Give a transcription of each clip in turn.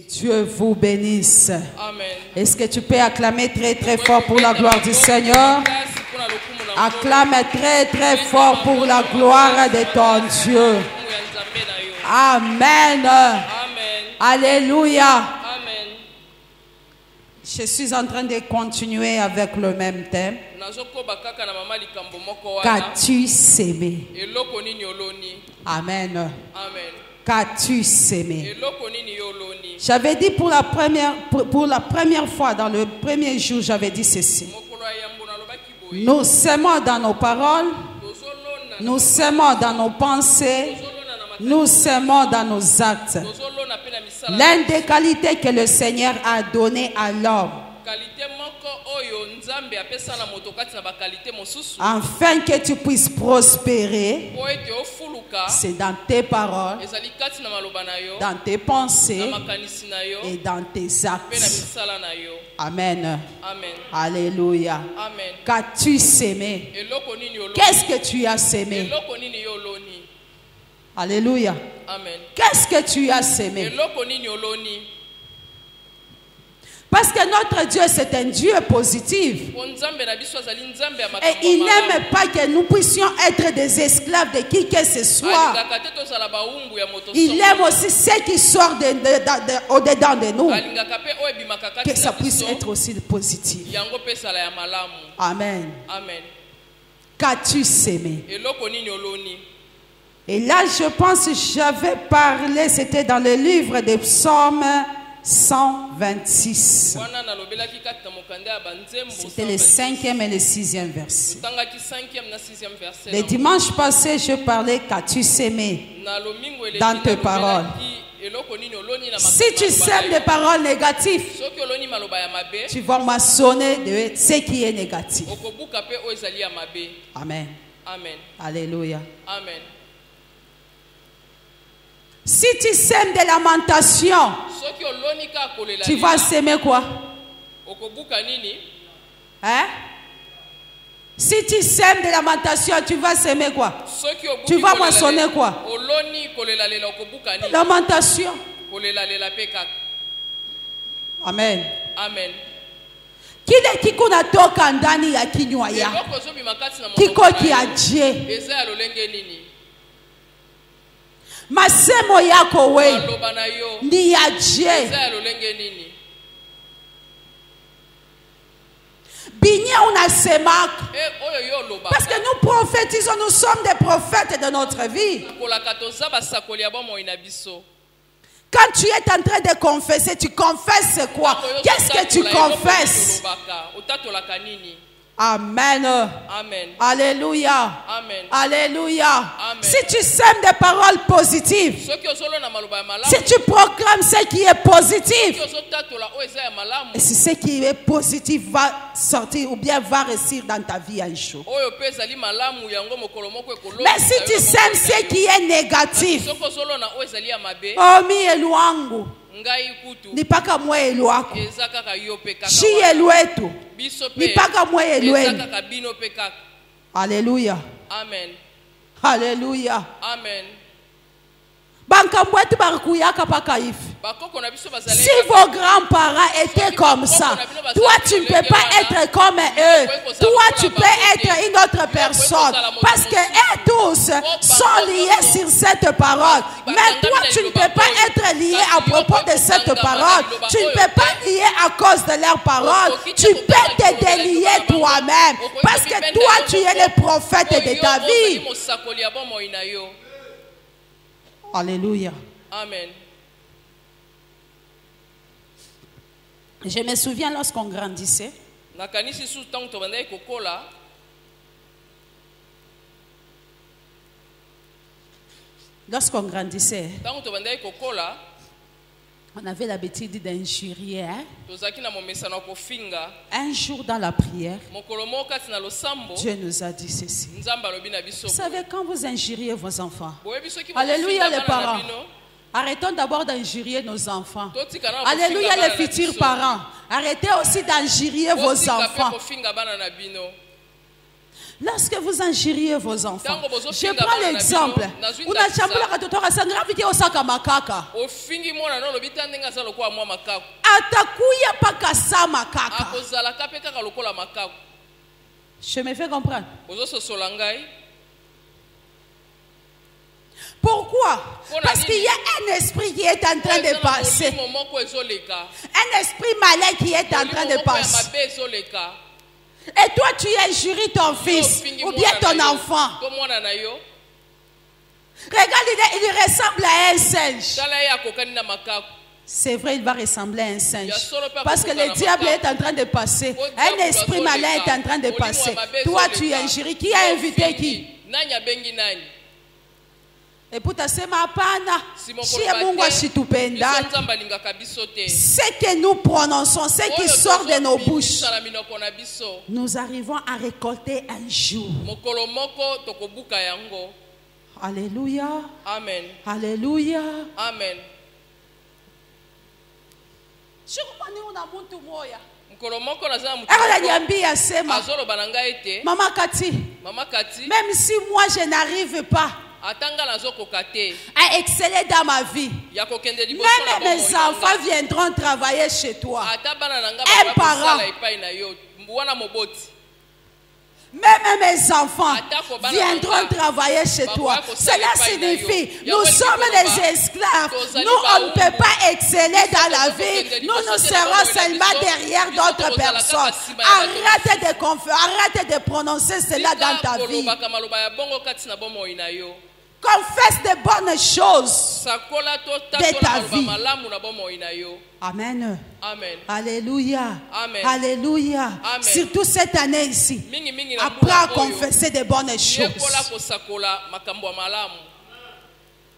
Dieu vous bénisse. Amen. Est-ce que tu peux acclamer très très fort pour la gloire du Seigneur? Acclame très très fort pour la gloire de ton Dieu. Amen. Amen. Alléluia. Amen. Je suis en train de continuer avec le même thème. Qu'as-tu sémé? Amen. Amen. Qu'as-tu sémé? J'avais dit pour la première fois, dans le premier jour, j'avais dit ceci. Nous sémons dans nos paroles, nous sémons dans nos pensées, nous sémons dans nos actes. L'une des qualités que le Seigneur a données à l'homme, afin que tu puisses prospérer, c'est dans tes paroles, dans tes pensées et dans tes actes. Amen. Amen. Alléluia. Amen. Qu'as-tu sémé? Qu'est-ce que tu as sémé? Alléluia. Amen. Qu'est-ce que tu as sémé? Parce que notre Dieu, c'est un Dieu positif. Et il n'aime pas que nous puissions être des esclaves de qui que ce soit. Il aime aussi ce qui sort au-dedans de nous. Que ça puisse être aussi positif. Amen. Amen. Qu'as-tu sémé? Et là, je pense que j'avais parlé, c'était dans le livre des Psaumes 126. C'était le 5e et le 6e verset. Le dimanche passé, je parlais qu'as-tu sémé dans tes paroles. Si tu sèmes des paroles négatives, tu vas maçonner de ce qui est négatif. Amen. Amen. Alléluia. Amen. Si tu sèmes des lamentations, tu vas s'aimer quoi? Hein? Si tu sèmes des lamentations, tu vas s'aimer quoi? Tu vas moissonner quoi? Lamentation. Amen. Amen. Kile kiko natoka ndani ya kinywa yako kiko kiaje? Masemo yako we ni yaje? Binye unasemaka. Parce que nous prophétisons, nous sommes des prophètes de notre vie. Quand tu es en train de confesser, tu confesses quoi? Qu'est-ce que tu confesses? Amen. Amen. Alléluia. Amen. Alléluia. Amen. Si tu sèmes des paroles positives, si tu proclames ce qui est positif, et si ce qui est positif va sortir ou bien va réussir dans ta vie un jour. Mais si tu sèmes ce qui est négatif, oh mi eluangu, ni paka mwe elu wako, shi elu wetu, ni paka mwe elu wenu. Alléluia. Amen. Alléluia. Amen. Si vos grands-parents étaient comme ça, toi tu ne peux pas être comme eux. Toi tu peux être une autre personne. Parce que eux tous sont liés sur cette parole. Mais toi tu ne peux pas être lié à propos de cette parole. Tu ne peux pas lier à cause de leur parole. Tu peux te délier toi-même. Parce que toi tu es le prophète de ta vie. Alléluia. Amen. Je me souviens lorsqu'on grandissait. Lorsqu'on grandissait, on avait l'habitude d'injurier. Un jour dans la prière, Dieu nous a dit ceci. Vous savez, quand vous injuriez vos enfants, alléluia les parents, arrêtons d'abord d'injurier nos enfants. Alléluia les futurs parents, arrêtez aussi d'injurier vos enfants. Lorsque vous injuriez vos enfants, je prends l'exemple. Je me fais comprendre. Pourquoi? Parce qu'il y a un esprit qui est en train de passer. Un esprit malin qui est en train de passer. Et toi, tu injuries ton fils ou bien ton enfant. Regarde, il ressemble à un singe. C'est vrai, il va ressembler à un singe. Parce que le diable est en train de passer. Un esprit malin est en train de passer. Toi, tu injuries. Qui a invité qui? Et pour ta sema pana, ce que nous prononçons, ce qui sort de nos bouches, nous arrivons à récolter un jour. Alléluia. Amen. Alléluia. Amen. Maman Kati, même si moi je n'arrive pas à exceller dans ma vie, même mes enfants viendront travailler chez toi. Un parent, même mes enfants viendront travailler chez toi. Cela signifie, nous sommes des esclaves. Nous, on ne peut pas exceller dans la vie. Nous serons seulement derrière d'autres personnes. Arrête de prononcer cela dans ta vie. Confesse de bonnes choses de ta vie. Amen. Amen. Alléluia. Amen. Alléluia. Amen. Surtout cette année ici. Apprends à confesser de bonnes choses.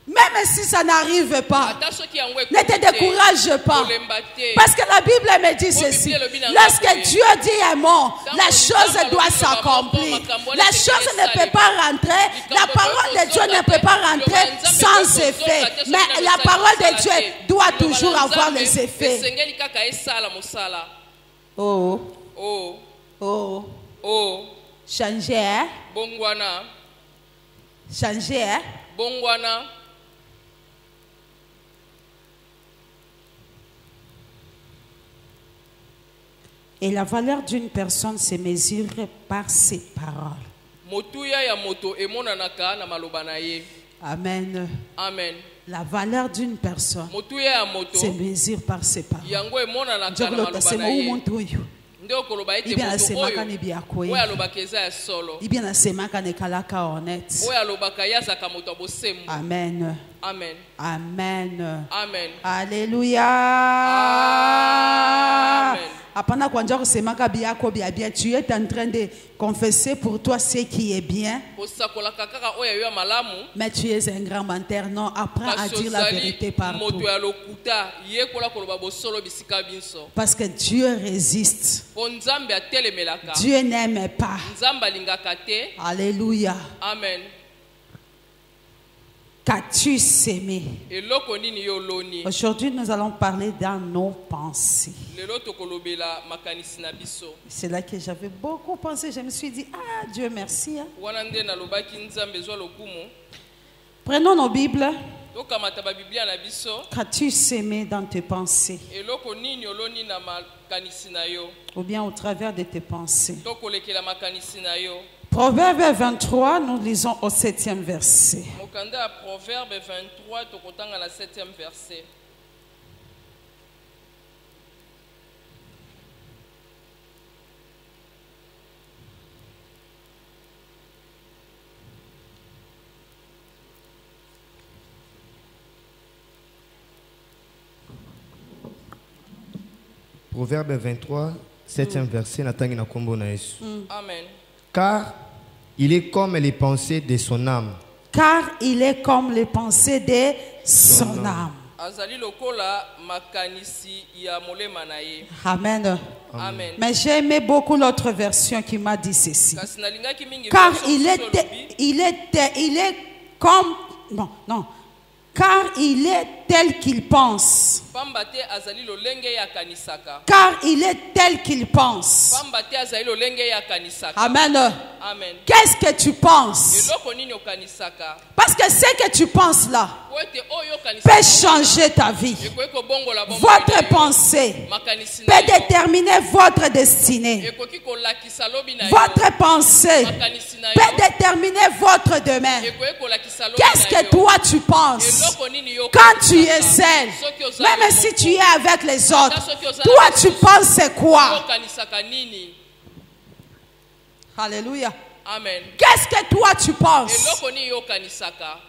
Même si ça n'arrive pas, ne te décourage pas. Parce que la Bible me dit ceci. Lorsque Dieu dit un mot, la chose doit s'accomplir. La chose ne peut pas rentrer. La parole de Dieu ne peut pas rentrer sans effet. Mais la parole de Dieu doit toujours avoir les effets. Oh. Oh. Oh. Oh. Changer. Hein? Bongwana. Changer. Hein? Bongwana. Et la valeur d'une personne se mesure par ses paroles. Amen. Amen. La valeur d'une personne se mesure par ses paroles. Il bien asemaka ne biakoye. Il bien asemaka ne kalaka honnête. Amen. Amen. Amen. Amen. Alléluia. Amen. Apana kwanja kusemaka biako bia bien, tu es en train de confesser pour toi ce qui est bien. Mais tu es un grand menteur. Non, apprends à dire la vérité partout. Parce que Dieu résiste. Dieu n'aime pas. Alléluia. Amen. Qu'as-tu sémé? Aujourd'hui, nous allons parler dans nos pensées. C'est là que j'avais beaucoup pensé. Je me suis dit, ah Dieu merci. Hein. Prenons nos Bibles. Qu'as-tu sémé dans tes pensées? Ou bien au travers de tes pensées. Proverbe 23, nous lisons au 7e verset. Proverbe 23, tokotanga na 7e verset. Proverbe 23, 7e verset. Amen. Car il est comme les pensées de son âme. Car il est comme les pensées de son âme. Azali lokola makanisi ya molema na ye. Amen. Amen. Mais j'ai aimé beaucoup l'autre version qui m'a dit ceci. Kasi nalingaki mingi Car version il est comme... Non, non. Car il est tel qu'il pense. Pamba te azali lolenge ya kanisaka. Car il est tel qu'il pense. Pamba te azali lolenge ya kanisaka. Amen. Amen. Qu'est-ce que tu penses? Eloko nini okanisaka? Parce que ce que tu penses là Po ete oyo okanisaka peut changer ta vie. ekoki kobongola bomoi Votre na yo. pensée Makanisi na peut yo. déterminer votre destinée. Ekoki kolakisa lobi na yo. Votre pensée Makanisi na yo. peut déterminer votre demain. Ekoki kolakisa lobi Qu'est-ce na que yo. toi tu penses? Eloko nini yo Quand tu okanisaka? es seul, Soki ozali même si moko. tu es avec les autres, Soki ozali toi na tu mosusu. penses c'est quoi? Okanisaka nini? Alléluia. Amen. Qu'est-ce que toi tu penses? Eloko nini yo okanisaka?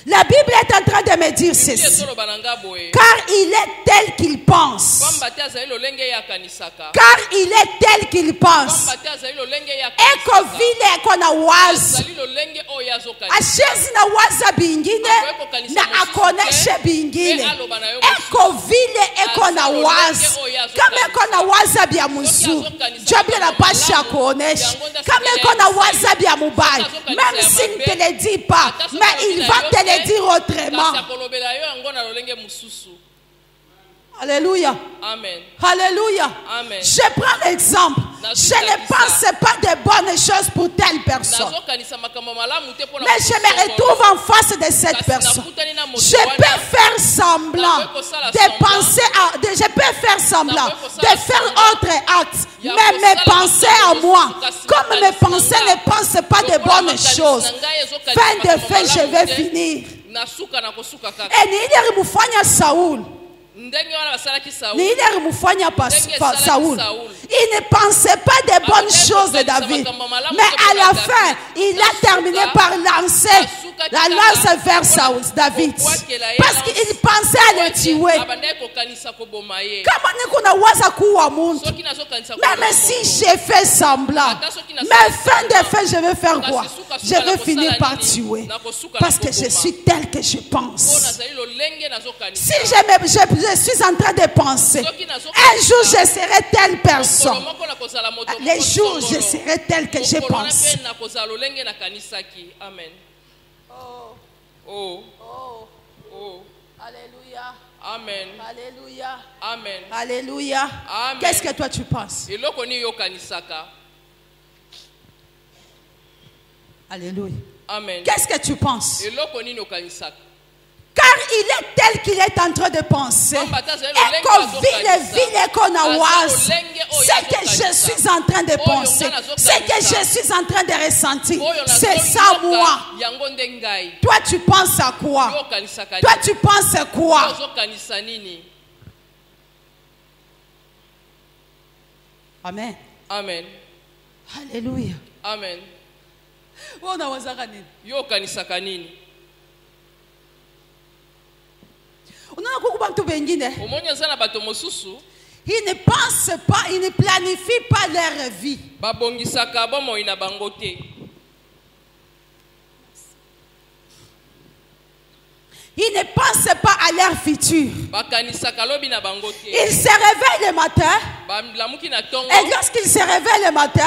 La Bible est en train de me dire ceci. Ezoloba na nga boye. Car il est tel qu'il pense. Pamba te azali lolenge ya kanisaka. Car il est tel qu'il pense. Pamba te azali lolenge ya Eko kanisaka. vile eko na wazi. Azali lolenge oyo azokanisa. Ashezi na waza bingine na akoneshe bingine. Eko vile eko na wazi. Kama eko na waza bya muzuri, Dieu na pasha kuonesha. Kama eko na waza bya mubaya, même s'il ne te le dit pas, mais il va te le dire autrement. Kasi akolobela yo yango na lolenge mususu. Alléluia. Amen. Alléluia. Amen. Je prends l'exemple. Je ne pense pas de bonnes choses pour telle personne. Nazokanisa makambo malamu te pona. Mais je me retrouve en face de cette personne. Je peux faire semblant de penser à... je peux faire semblant de faire autre acte. Mais mes pensées à moi, comme mes pensées ne pensent pas de bonnes choses, fin de fin, je vais finir. Nasuka na kosuka kaka. Et ni ile mufanya Saoul. Ndenge wana basalaki Saul. Ni ile mufanya Saoul. Il ne pensait pas des bonnes choses de David. Mais à la fin, il a terminé par lancer la lance vers Saoul, David. Parce qu'il pensait à le tuer. Comment nous avons waza kuwa muntu? Même si j'ai fait semblant, mais fin de fin, je vais faire quoi? Je vais finir par tuer. Parce que je suis tel que je pense. Si je suis en train de penser, un jour je serai telle personne. Les jours je serai tel que je pense. Amen. Oh, Oh. oh, Oh. alléluia, Amen. alléluia, Amen. alléluia. Amen. Qu'est-ce que toi tu penses? Eloko ni yo kanisaka. Alléluia. Amen. Qu'est-ce que tu penses? Eloko ni yo kanisaka. Car il est tel qu'il est en train de penser. Et qu'on vile qu'on a ce que je suis en train de penser, ce que je suis en train de ressentir, c'est ça moi. Toi tu penses à quoi? Toi tu penses à quoi? Amen. Amen. Alléluia. Amen. Yo kanisaka nini? Omonyo sana bato mosusu. Ils ne pensent pas, ils ne planifient pas leur vie. Babongisaka bomoi na bango te. Ils ne pensent pas à leur futur. Bakanisaka lobi na bango te. Ils se réveillent le matin. Et lorsqu'ils se réveillent le matin,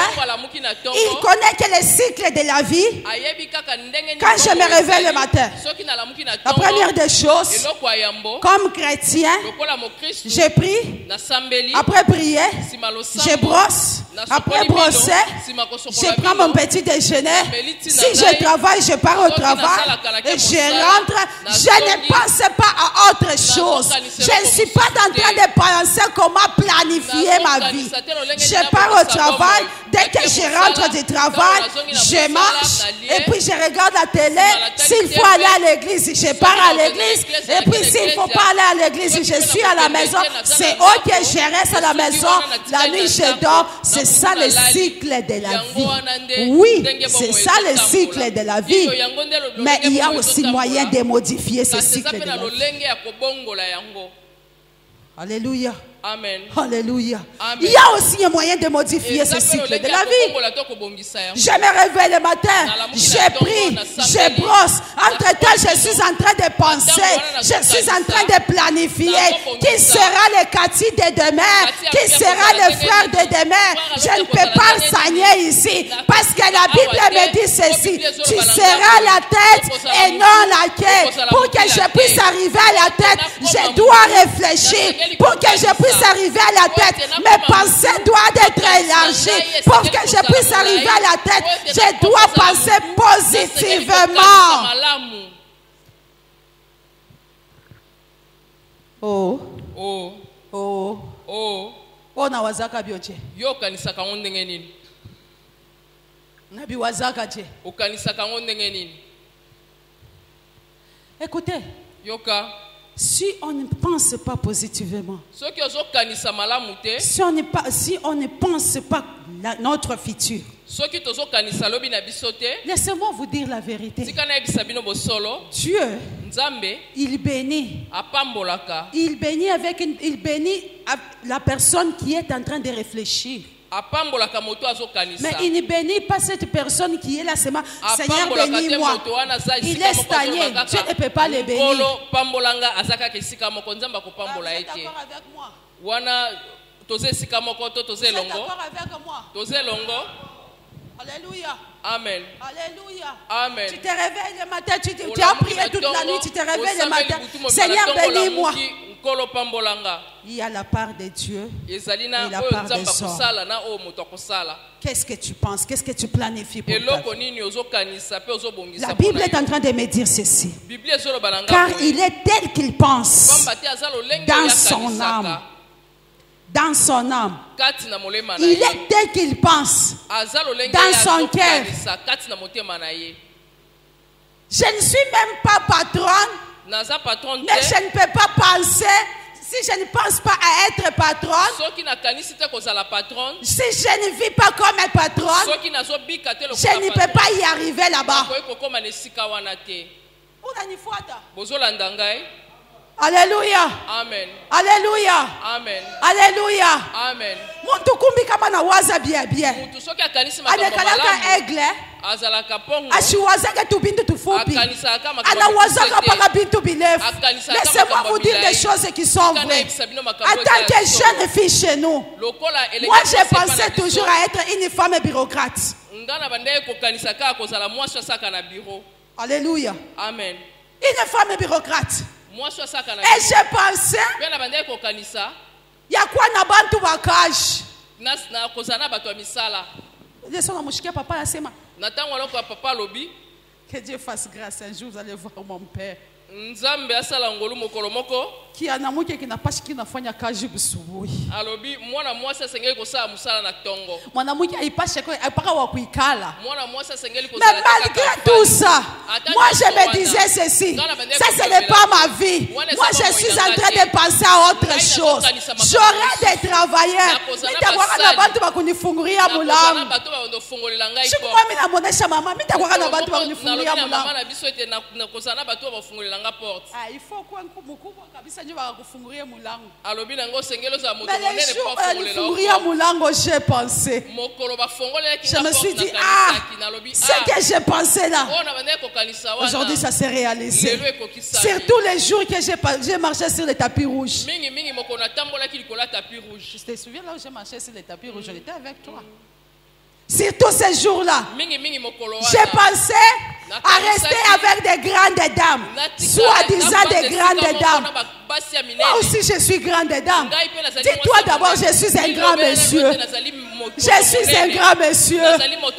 ils connaissent que le cycle de la vie. Quand je me réveille le matin, la première des choses, comme chrétien, je prie. Après prier, je brosse. Après brosser, je prends mon petit déjeuner. Si je travaille, je pars au travail. Et je rentre. Je ne pense pas à autre chose. Je ne suis pas en train de penser comment planifier ma vie. Je pars au travail. Dès que je rentre du travail, je mange. Et puis je regarde la télé. S'il faut aller à l'église, je pars à l'église. Et puis s'il ne faut pas aller à l'église, je suis à la maison. C'est ok, je reste à la maison. La nuit, je dors. C'est ça le cycle de la vie. Oui, c'est ça le cycle de la vie. Mais il y a aussi moyen de modifier ce cycle de la vie. Alléluia. Amen. Alléluia. Amen. Il y a aussi un moyen de modifier ce cycle de la vie. Je me réveille le matin, j'ai pris, je brosse. Entre-temps, je suis en train de penser, je suis en train de planifier qui sera le quartier de demain, qui sera le frère de demain. Je ne peux pas enseigner ici parce que la Bible me dit ceci: tu seras la tête et non la queue. Pour que je puisse arriver à la tête, je dois réfléchir. Pour que je puisse arriver à la tête, mes pensées doivent être élargies. Pour que je puisse arriver à la tête, je dois penser positivement. Oh, Oh, oh, oh. oh, na wazaka bioche. Yo kanisaka ngo ndenge nini? Nabi wazaka je. Okanisaka ngo ndenge nini? Écoutez, Yoka. si on ne pense pas positivement, Soki ozokanisa malamu te, si on ne pense pas notre futur, soki tozokanisa lobi na biso te, laissez-moi vous dire la vérité. tika na yebisa bino bosolo, Dieu, Nzambe il bénit. apambolaka. Il bénit la personne qui est en train de réfléchir. Apambolaka moto azokanisa. Mais il ne bénit pas cette personne qui est là seulement. Seigneur, bénis-moi. Il est stagné. Dieu ne peut pas le bénir. Vous êtes d'accord avec moi? Wana toze sika moko to toze Vous êtes longo. d'accord avec moi? Toze longo. Alléluia. Amen. Alléluia. Amen. Tu te réveilles le matin, tu as prié toute la nuit, tu te réveilles le matin. Seigneur, bénis-moi. Il y a la part de Dieu et la part des hommes. Qu'est-ce que tu penses? Qu'est-ce que tu planifies pour ta vie? La Bible est en train de me dire ceci. Car il est tel qu'il pense dans son âme. Dans son âme. Il est tel qu'il pense dans son cœur. Je ne suis même pas patronne, mais je ne peux pas penser. Si je ne pense pas à être patronne, si je ne vis pas comme un patronne, je ne peux pas y arriver là-bas. Alléluia. Amen. Alléluia. Amen. Alléluia. Amen. Muntu kumbi kama na waza bien bien. Anekalaka aigle. Ashiwazaka tu bintu tufupi. Anawazaka paka bintu bilefu. Laissez-moi vous dire des choses qui sont vraies. En tant que jeune fille chez nous, moi je pensais toujours à être une femme bureaucrate. Alléluia. Amen. Une femme bureaucrate. Et je pensais, il y a quoi na bantu bakage. Laissons-la mouchikia papa la sema. Que Dieu fasse grâce, un jour vous allez voir mon père. Nzambe asala ngolu mokolo moko ki anamuke kinapashi kinafanya kazi busubuhi. Alobi mwana mwasi asengeli kosala musala na tongo. Mwanamke aipashe kwa apaka wa kuikala. Mwana mwasi asengeli kosala. Mais malgré tout ça, moi je me disais ceci. Ça ce n'est pas ma vie. Moi je suis en train de penser à autre chose. J'aurais des travailleurs. Nitakuwa na bantu bakunifungulia mulango. Siku mimi namuonesha mama, mimi nitakuwa na bantu bakunifungulia mulango. Ah, il faut quoi mkubwa kabisa ndio bakakufungulia mulango. Alobi nango sengelo za moto monene pa fungulia mulango, j'ai pensé. Je me suis dit ce que j'ai pensé là. Aujourd'hui ça s'est réalisé. Surtout les jours que j'ai marché sur le tapis rouge. Je te souviens là où j'ai marché sur le tapis rouge, j'étais avec toi. Surtout ces jours-là, j'ai pensé à rester avec des grandes dames, soi-disant des grandes dames. Moi aussi je suis grande dame. Dis-toi d'abord, je suis un grand monsieur. Je suis un grand monsieur.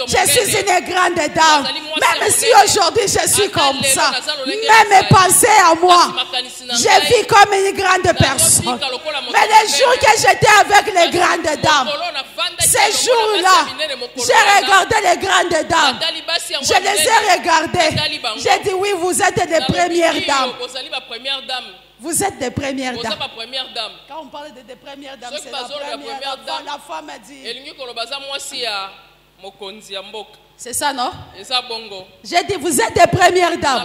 Je suis une grande dame. Même si aujourd'hui je suis comme ça, même penser à moi, je vis comme une grande personne. Mais les jours que j'étais avec les grandes dames, ces jours-là, j'ai regardé les grandes dames. Je les ai regardées. J'ai dit oui, vous êtes des premières dames. Vous êtes des premières dames. Quand on parle des premières dames, c'est la première dame. La femme a dit. mokonzi ya mboka. C'est ça, non? Eza bongo. J'ai dit, vous êtes des premières dames.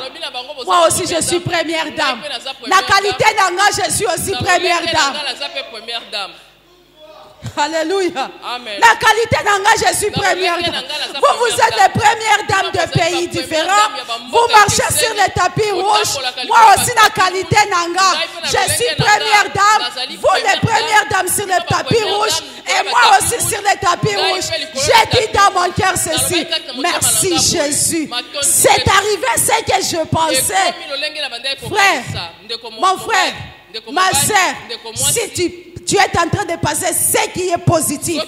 Moi aussi, je suis première dame. La qualité d'anga, je suis aussi première dame. Alléluia. Amen. La qualité d'anga, je suis première dame. Vous êtes les premières dames de pays différents. Vous marchez sur les tapis rouges. Moi aussi, la qualité d'anga, je suis première dame. Vous, les premières dames sur les tapis rouges. Et moi aussi sur les tapis rouges. J'ai dit dans mon cœur ceci. Merci Jésus. C'est arrivé ce que je pensais. Frère, mon frère, ma soeur, si tu es en train de passer ce qui est positif,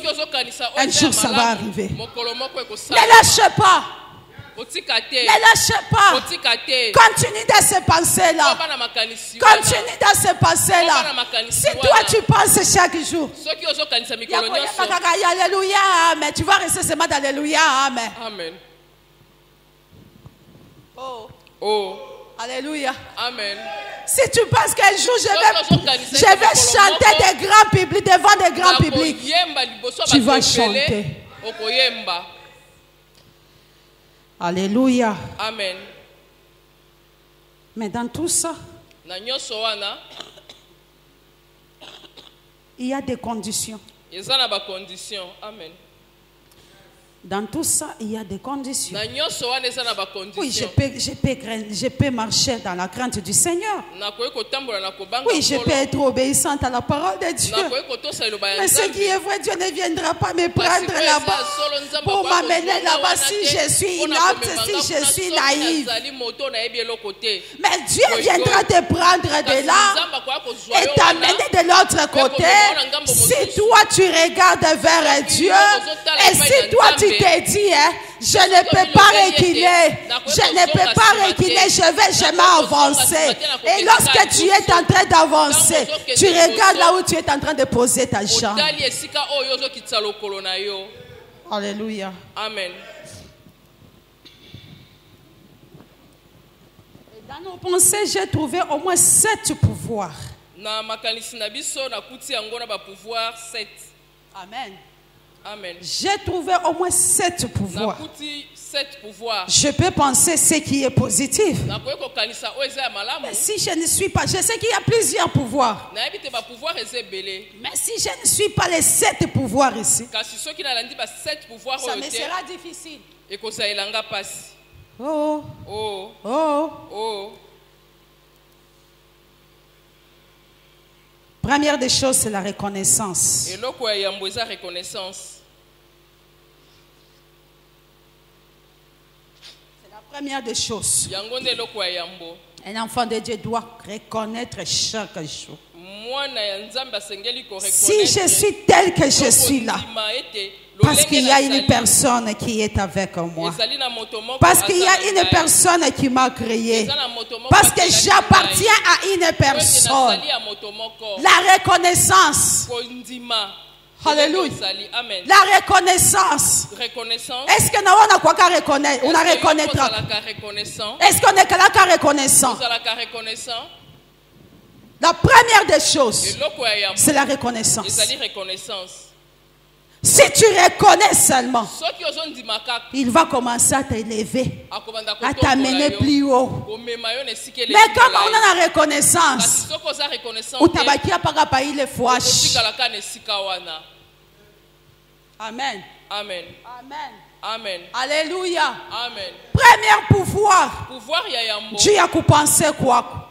un jour ça va arriver. Ne lâche pas. Ne lâche pas. Continue dans ces pensées-là. Continue dans ces pensées-là. Si toi tu penses chaque jour, Alléluia, Amen. Tu vas rester seulement d'Alléluia, Amen. Amen. Oh. Oh. Alléluia. Amen. Si tu penses qu'un jour je vais chanter des grands publics, devant des grands publics, tu vas chanter. Alléluia. Amen. Mais dans tout ça, il y a des conditions. Amen. Dans tout ça, il y a des conditions. Oui, je peux marcher dans la crainte du Seigneur. Oui, je peux être obéissante à la parole de Dieu. Mais ce qui est vrai, Dieu ne viendra pas me prendre là-bas pour m'amener là-bas si je suis inapte, si je suis naïve. Mais Dieu viendra te prendre de là et t'amener de l'autre côté si toi tu regardes vers Dieu et si toi tu t'es dit, je ne peux pas reculer, je ne peux pas reculer, je vais avancer. Et lorsque tu es en train d'avancer, tu regardes là où tu es en train de poser ta jambe. Alléluia. Amen. Et dans nos pensées, j'ai trouvé au moins 7 pouvoirs. Amen. Amen. J'ai trouvé au moins 7 pouvoirs. Je peux penser ce qui est positif. Mais si je ne suis pas, je sais qu'il y a plusieurs pouvoirs. Mais si je ne suis pas les 7 pouvoirs ici, ça me sera difficile. Oh, oh, oh, oh. Première des choses, c'est la reconnaissance. C'est la première des choses. Un enfant de Dieu doit reconnaître chaque jour. Si je suis tel que je suis là, parce qu'il y a une personne qui est avec moi, parce qu'il y a une personne qui m'a créé, parce que j'appartiens à une personne, la reconnaissance. Alléluia. La reconnaissance. Est-ce que nous avons quoi qu'à reconnaître? On a reconnaîtra. Est-ce qu'on est là qu'à reconnaissant? La première des choses, c'est la reconnaissance. Si tu reconnais seulement, il va commencer à t'élever, à t'amener plus haut. Mais comme on a la reconnaissance, ou tabakia pagapa il est fouache. Amen. Amen. Amen. Amen. Alléluia. Amen. Premier pouvoir. Dieu a pensé quoi?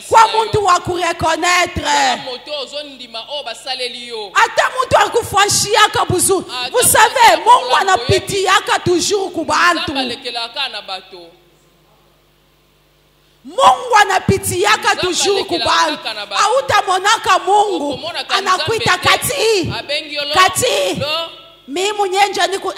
Quoi muntu wa kureconnaître? Ata muntu wa kufanyia kabuzu. Vous savez, Mungu anapitiaka toujours kubantu. Mungu anapitiaka toujours kubantu. Hautamonaka Mungu anakuita kati. Kati. Mi munyenja niku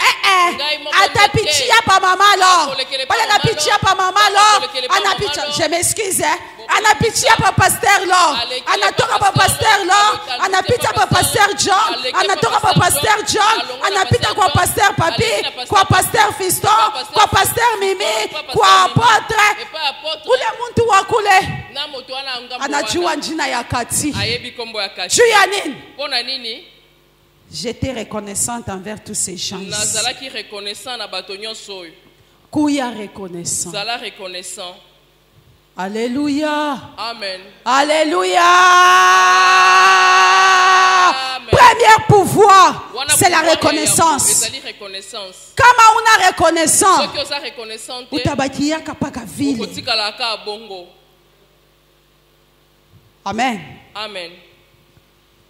atapitia pa mama lo. Pale anapitia pa mama lo. Anapitia, je m'excuse. Anapitia pa pasteur lo. Anatoka pa pasteur lo. Anapitia pa pasteur John. Anatoka pa pasteur John. Anapita kwa pasteur Papi, kwa pasteur Fiston, kwa pasteur Mimi, kwa apotre. Ule muntu wa kule anajua njina ya kati. Juu ya nini? J'étais reconnaissante envers tous ces gens. nazalaki reconnaissant na bato nyonso oyo. Kouya reconnaissant. Zala reconnaissant. Alléluia. Amen. Alléluia. Amen. Premier pouvoir, c'est la reconnaissance. Ezali reconnaissance. Kama una reconnaissant, Soki oza reconnaissant te, utabakia kapaka vile. okotikala kaka bongo. Amen. Amen.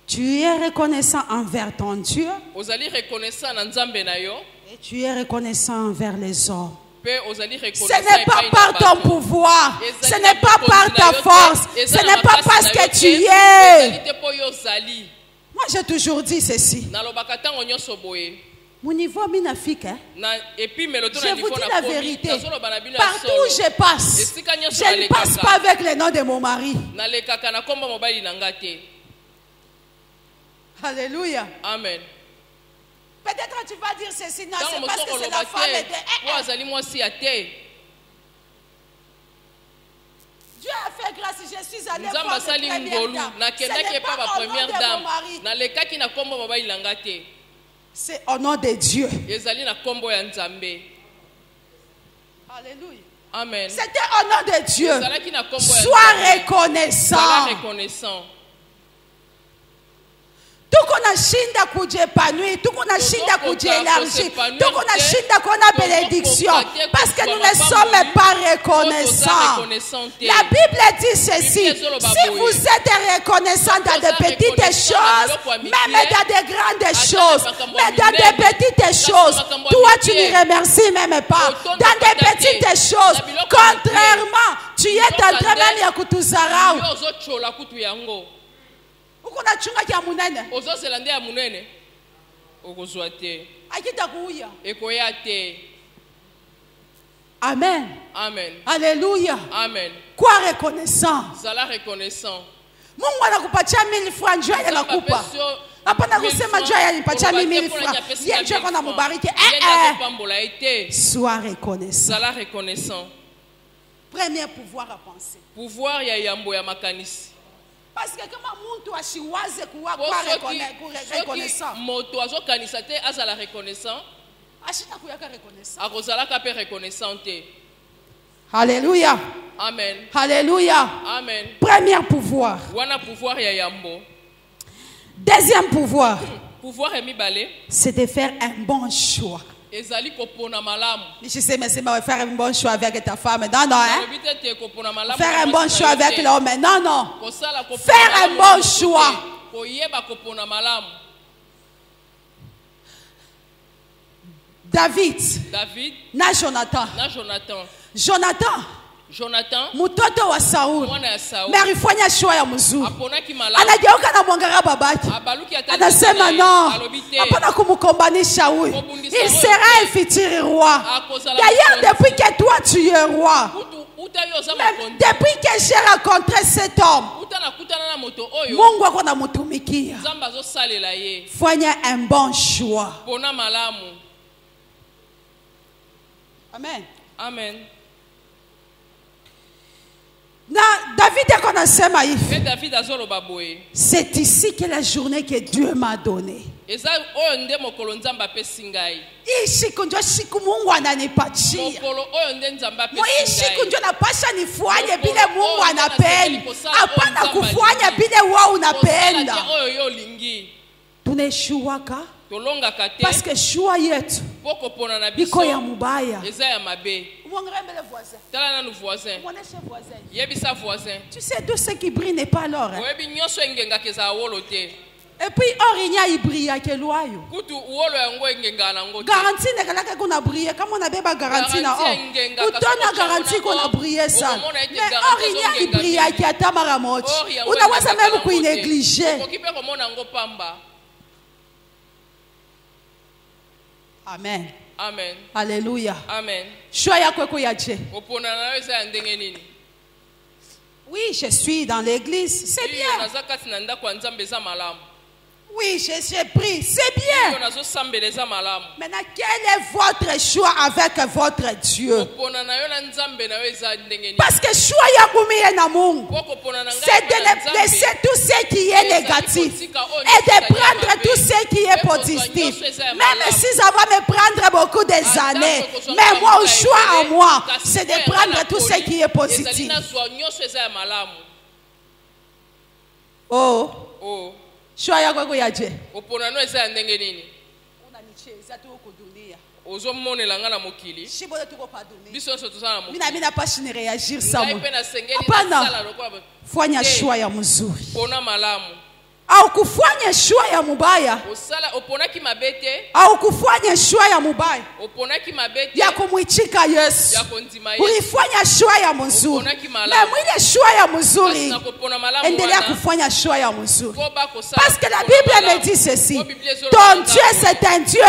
Tu es reconnaissant envers ton Dieu Ozali reconnaissant na nzambe na yo, et tu es reconnaissant envers les hommes. pe ozali Ce reconnaissant n'est pas epai na par ton bato. pouvoir, Ezali ce na n'est pas bokonzi par na ta yo te, force, eza ce na n'est pas makasi parce na que yo tu te, y es. ezali te po yo ozali. Moi, j'ai toujours dit ceci. Nalobaka ntango nyonso boye. Mon niveau minafik, hein? Na epi meloto Je na vous niveau dis na la komi, vérité. nazoloba na bino ya Partout solo. où je passe, Esika nyonso je ne passe nalekaka. pas avec le nom de mon mari. Nalekaka na kombo mobali na nga te. Alléluia. Amen. Peut-être tu vas dire ceci. Non, Ntango c'est parce mosusu que c'est la koloba femme te, de... po azali mwasi ya te. Dieu a fait grâce. Je suis allée Nzambe voir asali le premier ngolu, dame. Ce nakendaki n'est epa pas ba au nom première de mon dame. mari. Nalekaki na kombo mobali na nga te. C'est au nom de Dieu. Ezali na kombo ya Nzambe. Alléluia. Amen. C'était au nom de Dieu. Ezalaki na kombo ya Sois Nzambe. reconnaissant. Zala reconnaissant. Tuko na shinda kujiepanouir, tuko na shinda kujielargir, tuko na shinda kona bénédiction parce que nous ne sommes pas reconnaissants. La Bible dit ceci: si vous êtes reconnaissants dans de petites choses, même dans de grandes choses, mais dans de petites choses, toi tu ne remercies même pas. Dans de petites choses, contrairement, tu es en train même ya kutuzarau. Yo ozochola kutu yango. Uko na chunga kia munene. Ozosela nde ya munene. Okozwa te. Akita kuuya. Ekoya te. Amen. Amen. Alléluia. Amen. Quoi reconnaissant? Zala reconnaissant. Mungu anakupatia 1000 francs njoo yeye anakupa. Hapana kusema njoo yeye anipatia 1000 francs. Yeye njoo kona mubariki. Sois reconnaissant. Zala reconnaissant. Premier pouvoir à penser. Pouvoir ya yambo ya makanisi. Parce que kama muntu ashiwaze kuwa kwa reconnaissant. Moto azokanisa te azala reconnaissant. Ashita kuyaka reconnaissant. Akozalaka pe reconnaissant te. Alléluia. Amen. Alléluia. Amen. Premier pouvoir. Wana pouvoir ya yambo. Deuxième pouvoir. Pouvoir ya mibale. C'est de faire un bon choix. Ezali kopona malamu. Je sais, mais c'est faire un bon choix avec ta femme. Non, non, hein? Faire un bon choix avec l'homme. Non, non. Faire un bon choix. David. Na Jonathan. Jonathan. Mutoto wa Saul. Mais alifanya choix ya mzuri. Anageuka na mwangara babaki. Anasema non. Hapana kumkombanisha huyu. Il sera un futur roi. D'ailleurs, depuis que toi tu es roi. Même depuis que j'ai rencontré cet homme. Mungu ako na mutumikia. Fanya un bon choix. Amen. Amen. David anasema hivi. David azoloba boye. C'est ici que la journée que Dieu m'a donnée. Eza oyo nde mokolo Nzambe apesi ngai. Siku ndio siku Mungu ananipatia. Mokolo oyo nde Nzambe apesi ngai. Siku ndio napasha nifanye vile Mungu anapenda. Hapana kufanya vile wewe unapenda. Oyo yo lingi. Tuneshuaka. Tolongaka te. Parce que choix yetu. Poko pona na biso. Iko ya mubaya. Eza ya mabe. Voisin. Tala na voisin. Yebisa voisin. Tu sais, tout ce qui brille n'est pas l'or. Hein? Et puis, or, il y a brille à quel loyau. Garantie n'est pas qu'on a brillé. Comme on avait pas garantie na or. Ou donne garantie qu'on a brillé ça. Mais or, il y a brille à qui a tamaramoch. On a pas même qu'on négligé. Amen. Amen. Alléluia. Amen. Oui, je suis dans l'église. C'est bien. Oui, j'ai pris. C'est bien. Maintenant, quel est votre choix avec votre Dieu? Parce que choix yakumiye na Mungu, c'est de laisser tout ce qui est négatif et de prendre tout ce qui est positif. Même si ça va me prendre beaucoup des années, mais mon choix à moi, c'est de prendre tout ce qui est positif. Oh. Choix yako yaje. Oponano eza ya ndenge nini? Unanicheza tu huko dunia. Ozomonela nga na mokili. Shibo tuko pa dunia. Biso nso tozala na mokili. Mina pas chine réagir ça moi. Hapana. Fanya choix ya mzuri. Pona malamu. Au kufanya choix ya mubaya. Osala oponaki mabete. Au kufanya choix ya mubaya. Oponaki mabete. Ya kumwichika Yesu. Ya kondima Yesu. Ulifanya choix ya mzuri. Na mwile choix ya mzuri. Endelea kufanya choix ya mzuri. Parce que la Bible me dit ceci. Ton Dieu c'est un Dieu.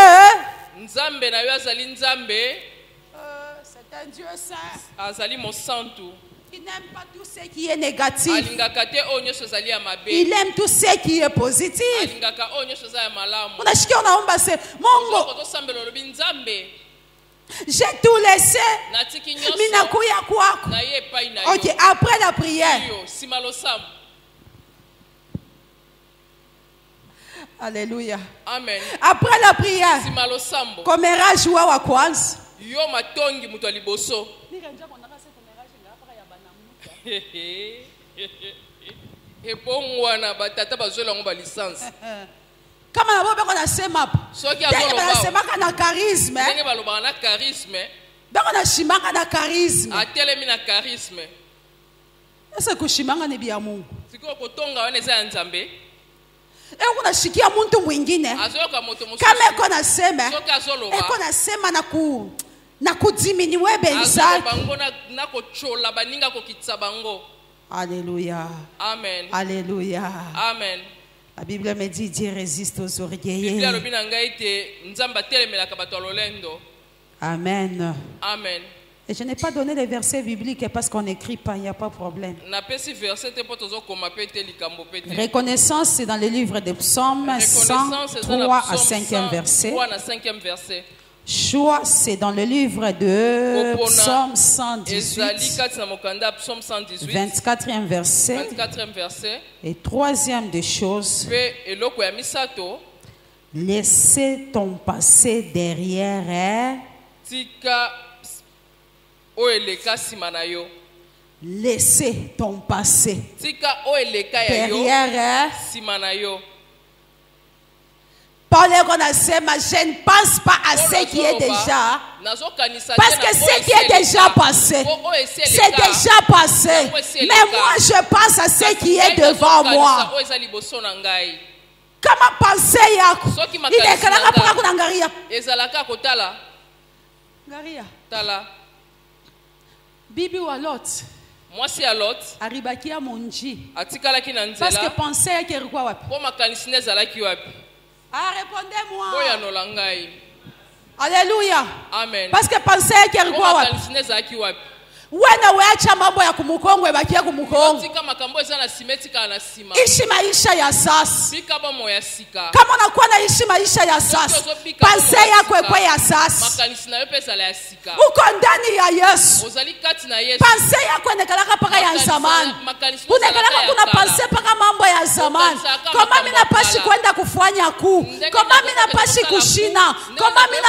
Nzambe na yo azali nzambe. C'est un Dieu saint. Azali mosantu. Il n'aime pas tout ce qui est négatif. Il aime tout ce qui est positif. On a chiqué, on a embassé. Mongo. J'ai tout laissé. Minakuya quoi? Ok, après la prière. Alléluia. Amen. Après la prière. Komera joua wa kwanza. Yo matongi mutu aliboso. Ebongwana batata bazola ngo ba licence. Kama na bobe kona sema. Soki azoloba. Sema kana charisme. Ndenge balobaka na charisme. Bako na shimanga na charisme. Atelemi na charisme. Ese kushimanga ni bya Mungu. Siko kotonga wana eza ya Nzambe. Kuna shikia muntu mwingine. Azoka moto mususu. Kama eko na sema. Soki azoloba. Eko na sema na kudiminiwe benzaki. Bango na kochola baninga kokitsa bango. Alléluia. Amen. Alléluia. Amen. La Bible me dit Dieu résiste aux orgueilleux. Biblia lobina ngaite nzamba telemelaka bato alolendo. Amen. Amen. Et je n'ai pas donné les versets bibliques parce qu'on n'écrit pas, il n'y a pas de problème. Reconnaissance, c'est dans le livre des psaumes 103 à 5e verset. Choix, c'est dans le livre de psaume 118, 24e verset. Et troisième des choses, laissez ton passé derrière. Laissez ton passé derrière. Paul je ne pense pas à ce qui est déjà. Parce que ce qui est déjà passé, c'est déjà passé. Mais moi, je pense à ce qui est devant moi. Comment penser Yako? Il est Tala. Bibi wa Lot. Moi si à Lot. Aribaki a monji. Atikala ki nanzela. Parce que penser que rikwa wapi. Pour ma kanisine zalaki wapi. Ah, répondez-moi. Boya no langai. Alléluia. Amen. Parce que penser que rikwa wapi. Kanisine zalaki wapi. Wena weacha mambo ya kumukongwe bakia kumukongo. Tika makambo eza na simetika na sima. Ishi maisha ya sasa. Bika bomo ya sika. Kama unakuwa na ishi maisha ya sasa. Panse yako ekwe ya sasa. Makanisi na yo pesa la ya sika. Uko ndani ya Yesu. Ozali kati na Yesu. Panse yako enekalaka paka ya zamani. Unekalaka kuna panse paka mambo ya zamani. Kama mimi napashi kwenda kufanya kuu. Kama mimi napashi kushina. Kama mimi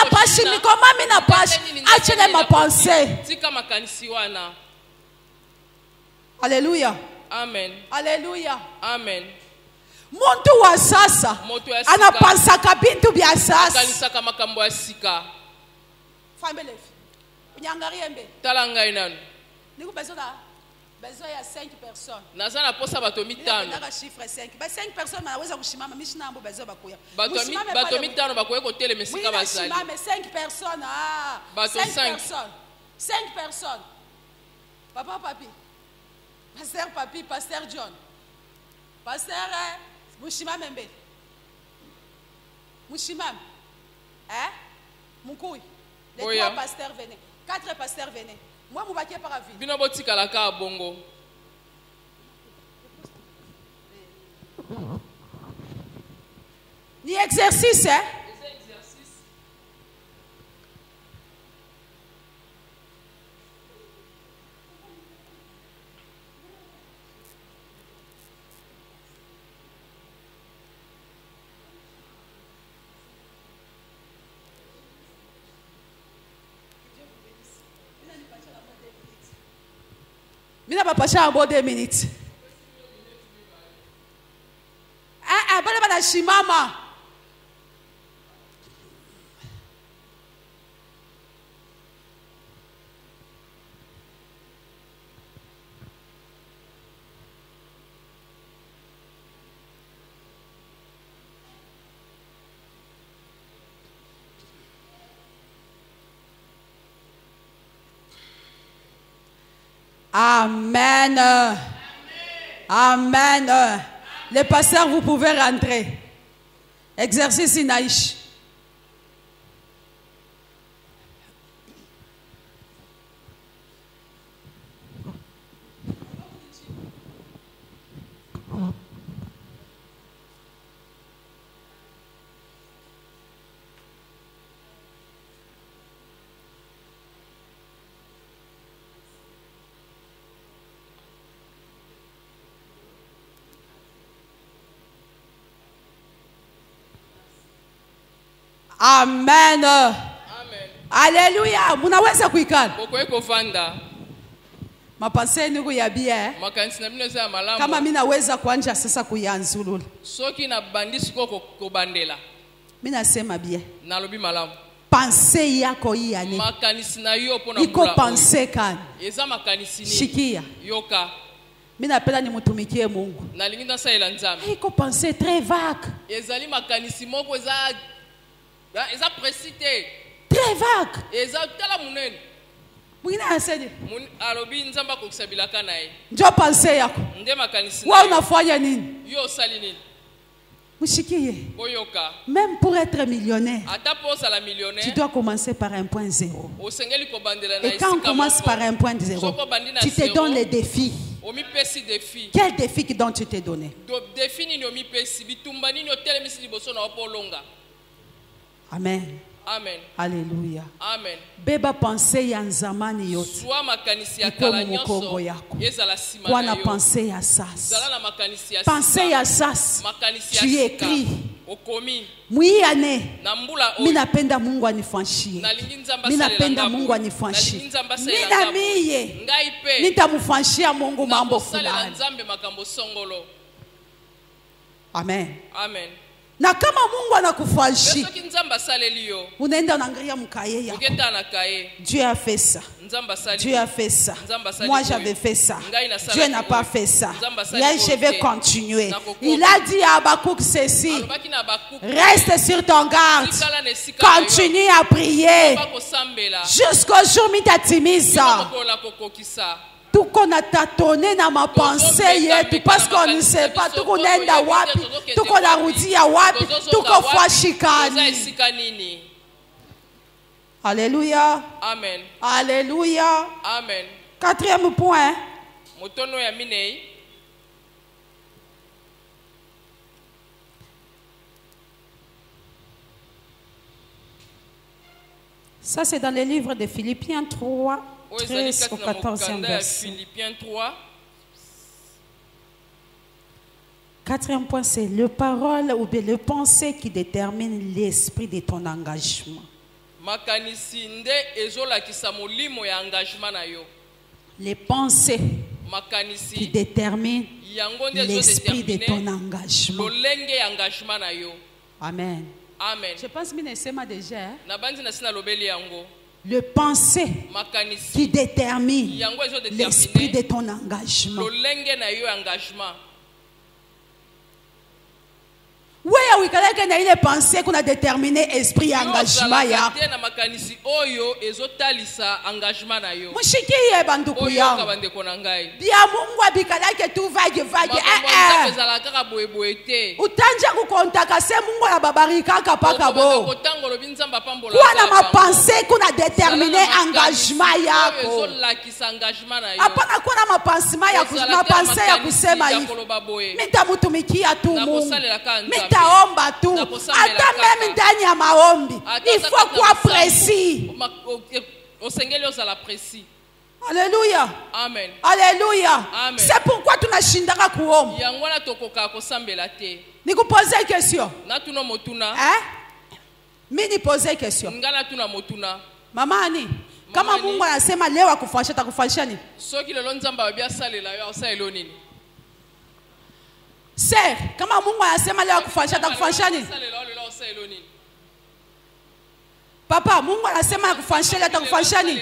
napashi. Achele mapanse. Tika makanisi wana. Alléluia. Amen. Alléluia. Amen. Muntu wa sasa anapansaka bintu bya sasa. Akanisaka makambo ya sika. Fambele. Unyangarie mbe. Tala ngai nanu. Niku besoin ya 5 personnes. Nazana posa bato mitano. Naka chiffre 5. Ba 5 personnes wanaweza kushimama mishinambo besoin bakuya. Bato mitano bakuye ko tele mesika bazali. Oui, 5 personnes. Ah. Bato 5 personnes. 5 personnes. Papa Papi. Pasteur Papi, Pasteur John. Pasteur Mushimam Mbe. Mushimam. Hein? Moukoui. Les 3 pasteurs venaient. 4 pasteurs venaient. Moi, je vais par la ville. Bino botika la ka bongo. Ni exercice, hein? Mina pas passer en 2 minutes. Bale bana shimama. Amen. Amen. Amen. Les pasteurs, vous pouvez rentrer. Exercice Inaïch. Amen. Amen. Alléluia. Munaweza kuikana. Mapenzi yenu ya bien. Kama mimi naweza kuanza sasa kuyanzulula. Soki na bandisi koko kobandela. Mimi nasema bien. Nalobi malamu. Pensée yako hii ane. Makanisi na yo pona iko pensée kani. Eza makanisi ni. Shikia. Yoka. Mimi napenda nimutumikie Mungu. Nalingi nasa ela nzambe. Iko pensée très vague. Ezali makanisi moko eza précité. Très vague. Eza tala munene. Mwingine anasema alobi nzamba kukusabilaka naye. Ndio pensée yako. Nde makanisi. Wewe unafanya nini? Yo sali nini? Mushikiye. Boyoka. Même pour être millionnaire, ata posa la millionnaire, tu dois commencer par un point zéro. Osengeli ko bandela na. Et quand on commence par un point zéro, tu te donnes les défis. Omi pesi défi. Quel défi dont tu t'es donné? Défi ni omi pesi bitumba ni otelemisi liboso na opolonga. Amen. Amen. Alléluia. Amen. Beba pensée ya nzamani yote. Soa makanisi ya kala nyonso. Ezala sima Kwa na na yo. pensée ya sas. Zala na makanisi ya Pensée ya sas. makanisi ya Tu sika. écris. Okomi. Mwiane. Na mbula Mimi oyo. napenda Mungu anifanshie. Nalingi nzamba Mimi salela napenda ngabu. Mungu anifanshie. Nalingi nzamba Mimi salela na ngabu. miye. Ngai pe. Nitamfanshia Mungu mambo Salela fulani. nzambe makambo songolo. Amen. Amen. Na kama Mungu anakufanshi, Soki nzamba saleli yo. unaenda unaangalia mkaye yako. Uketa na kae. Dieu a fait ça. Nzamba sali. Dieu a fait ça. Nzamba sali Moi oyo. j'avais fait ça. Ngai na sala Dieu n'a oyo. pas fait ça. Nzamba sali Là je vais oyo. continuer. Na kokoma. Il a dit à Habakkuk ceci. Alobaki na Habakkuk. Reste sur ton garde. Tikala na esika na yo. Continue à prier Bakosambela. jusqu'au jour mitatimiza. Kokola kokokisa. Tout qu'on a tâtonné dans ma pensée yetu parce qu'on ne sait pas tout qu'on enda wapi, tout qu'on a roudi ya wapi, tout qu'on fashikani. Alléluia. Amen. Alléluia. Amen. 4e point. Motono ya minei. Ça c'est dans le livre de Philippiens 3, 13 au 14e verset. Philippiens 3. 4e point, c'est le parole ou bien le pensée qui détermine l'esprit de ton engagement. Makanisi nde ezolakisa molimo ya engagement na yo. Les pensées qui Makanisi déterminent yango nde l'esprit de ton ezodetermine engagement. lolenge ya engagement na yo. Amen. Amen. Je pense que c'est déjà. Na bandi na sina lobeli yango. Le pensée Makanisi qui détermine yango l'esprit de ezodetermine ton engagement. lolenge na yo engagement. Wewe ukaleke na ile pensée qu'on a déterminé esprit engagement ya. Na makanisi oyo ezotalisa engagement na yo. Mushikiye banduku Oyo ya. kabande kona ngai. Bia Mungu abikaleke tu vague. Ezala kaka boye te. Utanja kukontaka se Mungu ya babarika kapaka bo. Kotango lobi nzamba pambola. Kwa na ma pensée qu'on a déterminé engagement yako. Ezolakisa engagement na yo. Hapana kuwa na ma pensée ya kusema hivi. Mitamutumikia tu Mungu. Mitaomba kuomba tu. Hata même ndani ya maombi. Il faut kuwa précis. Alléluia. Amen. Alléluia. Amen. C'est pourquoi tunashindaka kuomba. Yangwana tokoka kosambela te. Nikupose question. Natuna motuna. Hein? Mimi pose question. Ngala tuna motuna. Mama ani? Kama Mungu anasema leo akufanyisha atakufanyisha nini? Soki lelo nzamba babia salela yo asaelo nini? Sir, kama Mungu anasema leo akufanyisha atakufanyisha nini? Papa, Mungu anasema akufanyisha leo atakufanyisha nini?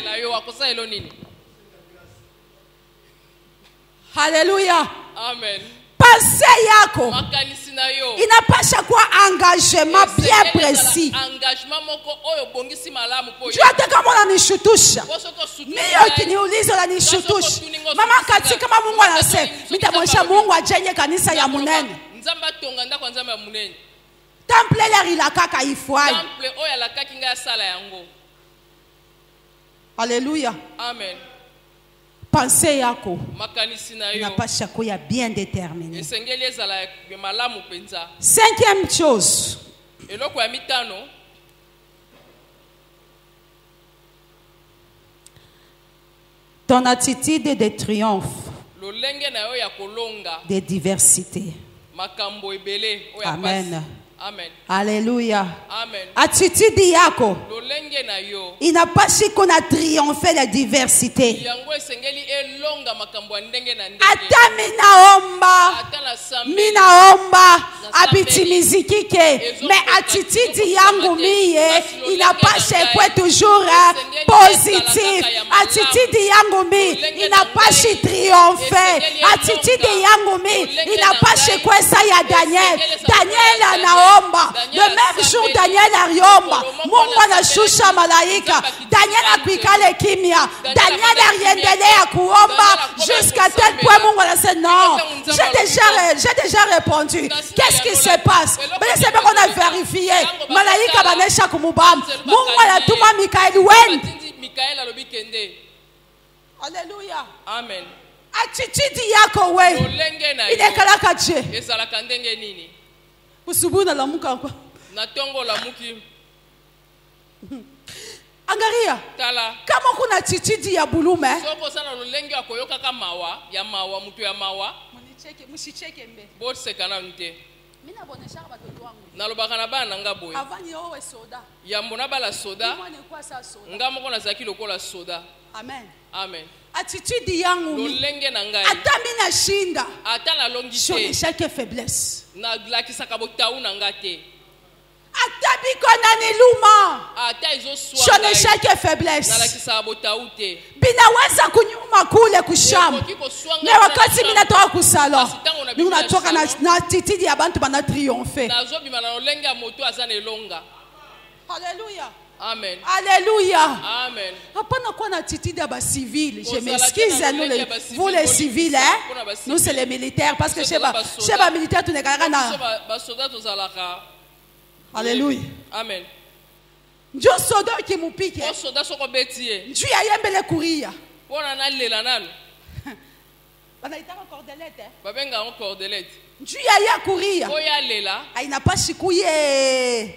Hallelujah. Amen. Pensée yako inapasha kuwa engagement bien précis. Tu hata kama unanishutusha mimi ukiniuliza unanishutusha mama kati kama Mungu anasema nitamwonyesha Mungu ajenge kanisa ya munene temple ile la kaka ifwai. Alléluia. Amen. Pensée yako inapasha kuwa bien déterminée. Cinquième chose, ton attitude de triomphe, de diversité. Amen. Amen. Alléluia. Amen. Attitude yako inapashi kuna triompher la diversité. Ata minaomba abitimizikike, mais attitude yangu miye inapashe kwe toujours positif. Attitude yangu mi inapashi triompher. Attitude yangu mi inapashe kwe sa ya Daniel. Daniel anaomba. Le même jour Daniel ariomba, Mungu anashusha malaika. Daniel akuikale kimya. Daniel ariendelea kuomba jusqu'à tel point Mungu anasema non, j'ai déjà répondu. Qu'est-ce qui se passe? Mais c'est pas qu'on a vérifié. Malaika banesha kumubam. Mungu anatuma Mikael wen. Alléluia. Amen. Attitude yako we inekalaka je ezalaka ndenge nini? Usubuhi nalamuka kwa natongo lamuki. Angalia tala kama kuna attitude ya bulume soko sana lolenge akoyoka kama mawa mutu ya mawa musicheke mbe bose kana nte mina bonesha batoto wangu nalobaka na bana nga boye avani owe soda yambo na bala soda nga moko nazaki lokola soda. Amen. Amen. Attitude yangu lolenge na ngai ata mina shinda ata na longi te chaque faiblesse na lakisaka botau na ngate ata bikona niluma ata izoswa chaque faiblesse na lakisaka botau te binaweza kunyuma kule kushamba na wakati mimi natoka kusalo mimi natoka na attitude ya bantu bana triompher nazobima na lolenge ya moto azana elonga. Alléluia. Amen. Alléluia. Amen. Hapana kwa na attitude ya ba civil. Je m'excuse vous les civils hein. Nous c'est les militaires parce que chez ba militaire tu nekaka na ba soldats tozalaka. Alléluia. Amen. Njo soda ki mupike. O soda soko betie. Nju ya yembele kuria. Pona na lela nanu. Bana itaka cordelette hein. Babenga on cordelette. Nju ya kuria. O ya lela. Aina pashi kuye.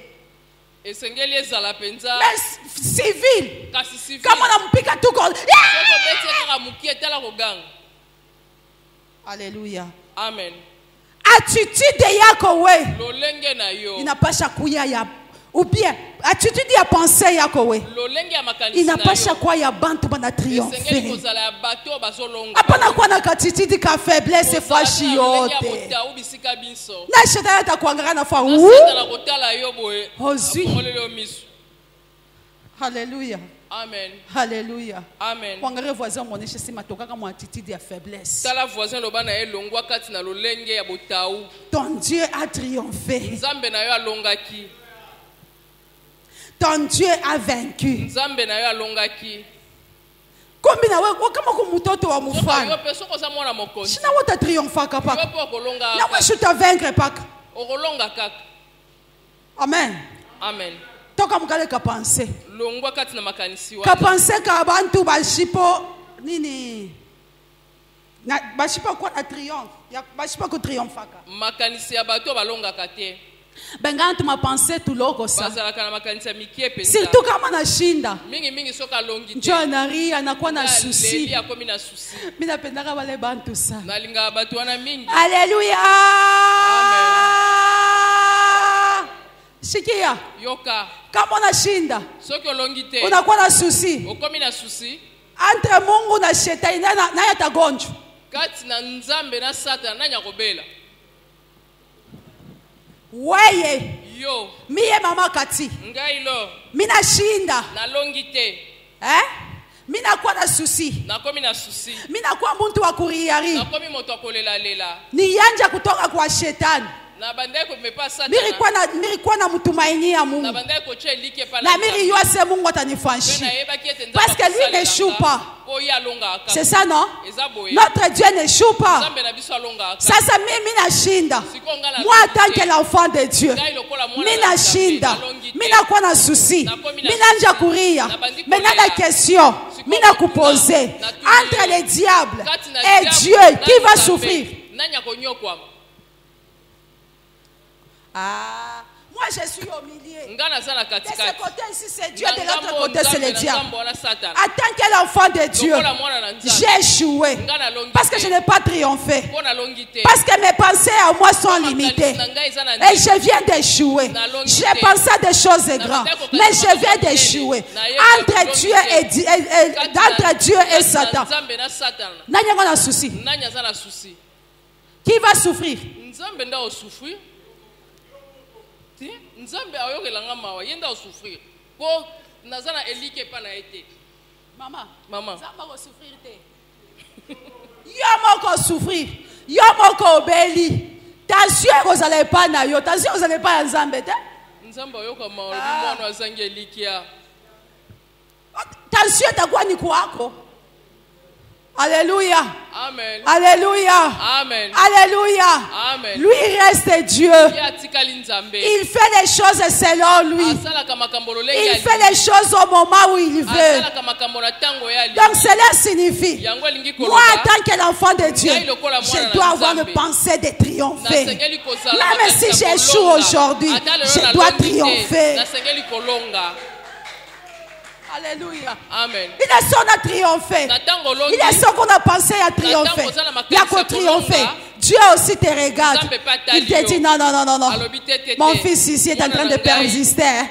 Esengeli ezala penza. Mais civil. Kasi civil. Kama na mpika tu ko. Soko betie kaka mukie tala koganga. Alléluia. Amen. Attitude yako we lolenge na yo inapasha kuya ya ou bien attitude ya pensée yako we lolenge ya makanisi inapasha kuwa ya bantu bana triompher. Esengeli kozala ya bato bazolonga. Hapana kuwa na attitude ka faiblesse fashi yote. Na shetani atakuangalia na fa na kotala yo boye. Ozi. Molele misu. Alléluia. Amen. Alléluia. Amen. Wangare voisin moneshe sima toka kama attitude ya faiblesse. Tala voisin lobana elongwa kati na lolenge ya botau. Ton Dieu a triomphé. Nzambe na yo alongaki. Ton Dieu a vaincu. Nzambe na yo alongaki. Kombi na wewe kama kumutoto wa mufano. Yo peso ko sa mwana mokonzi. Sina wota triompha kapa. Yo po kolonga. Na wewe chuta vaincre paka. Okolonga kaka. Amen. Amen. Toka mukale ka penser. Longwa kati na makanisi wa. Ka penser ka bantu bashipo nini? Na bashipo kwa na triomphe. Ya bashipo ko triomphaka. Makanisi ya bato balonga kate. Bengana tu m'as pensé tout loko ça. bazalaka na makanisa mike penza Surtout kama nashinda. mingi soka longi te Njo anaria anakuwa na leli susi. akomi na susi Mimi napendaka wale bantu sana. nalinga bato wana mingi Alléluia. Sikia. yoka Kama unashinda, soki olongi te unakuwa na susi. okomi na susi Entre Mungu na shetani naye atagonjwa. kati na nzambe na satana nani akobela Weye, yo miye mama kati. ngai lo Mina shinda. nalongi te Mina kuwa na susi. nakomi na susi Mina kuwa muntu wa kuriari. nakomi moto akolelalela Ni yanja kutoka kwa shetani. na bandai komepa satana Nilikuwa na mtumainia na Mungu. bandai koche like pa Na mimi yose Mungu atanifanshi. Parce que lui n'échoue pas. C'est ça, non? Notre Dieu n'échoue pas. Sasa mimi nashinda. Moi en tant que l'enfant de Dieu, mimi nashinda. Mimi nakuwa na souci. Mimi nanja kuria. Maintenant la question, mimi nakuposer entre le diable et Dieu, qui va souffrir? Ah, moi je suis au milieu. De ce côté ici c'est Dieu, de l'autre côté c'est le diable. En tant que l'enfant de Dieu, j'ai échoué. Parce que je n'ai pas triomphé. Parce que mes pensées à moi sont limitées. Et je viens d'échouer. J'ai pensé à des choses grandes. Mais je viens d'échouer. Entre Dieu et Satan. N'a pas de souci. Qui va souffrir? Nzambe ayokelanga mawa yenda osouffrir po nazana elike pa na ete Maman Nzambe ko souffrir te yo moko souffrir yo moko obeli tension ekozala epa na yo tension ekozala epa ya Nzambe te Nzambe ayoka mawa mwana azangi elike ya tension etakuwa ni kwako. Alléluia. Amen. Alléluia. Amen. Alléluia. Amen. Lui reste Dieu. Il fait les choses selon lui. Il fait les choses au moment où il veut. Donc cela signifie, moi en tant que l'enfant de Dieu, je dois avoir le pensée de triompher. Même si j'échoue aujourd'hui, je dois triompher. Alléluia. Amen. Il est son à triompher. Il est son qu'on a pensé à triompher. Il y a qu'à triompher. Dieu aussi te regarde. Il te dit non. Mon fils ici est en train de persister.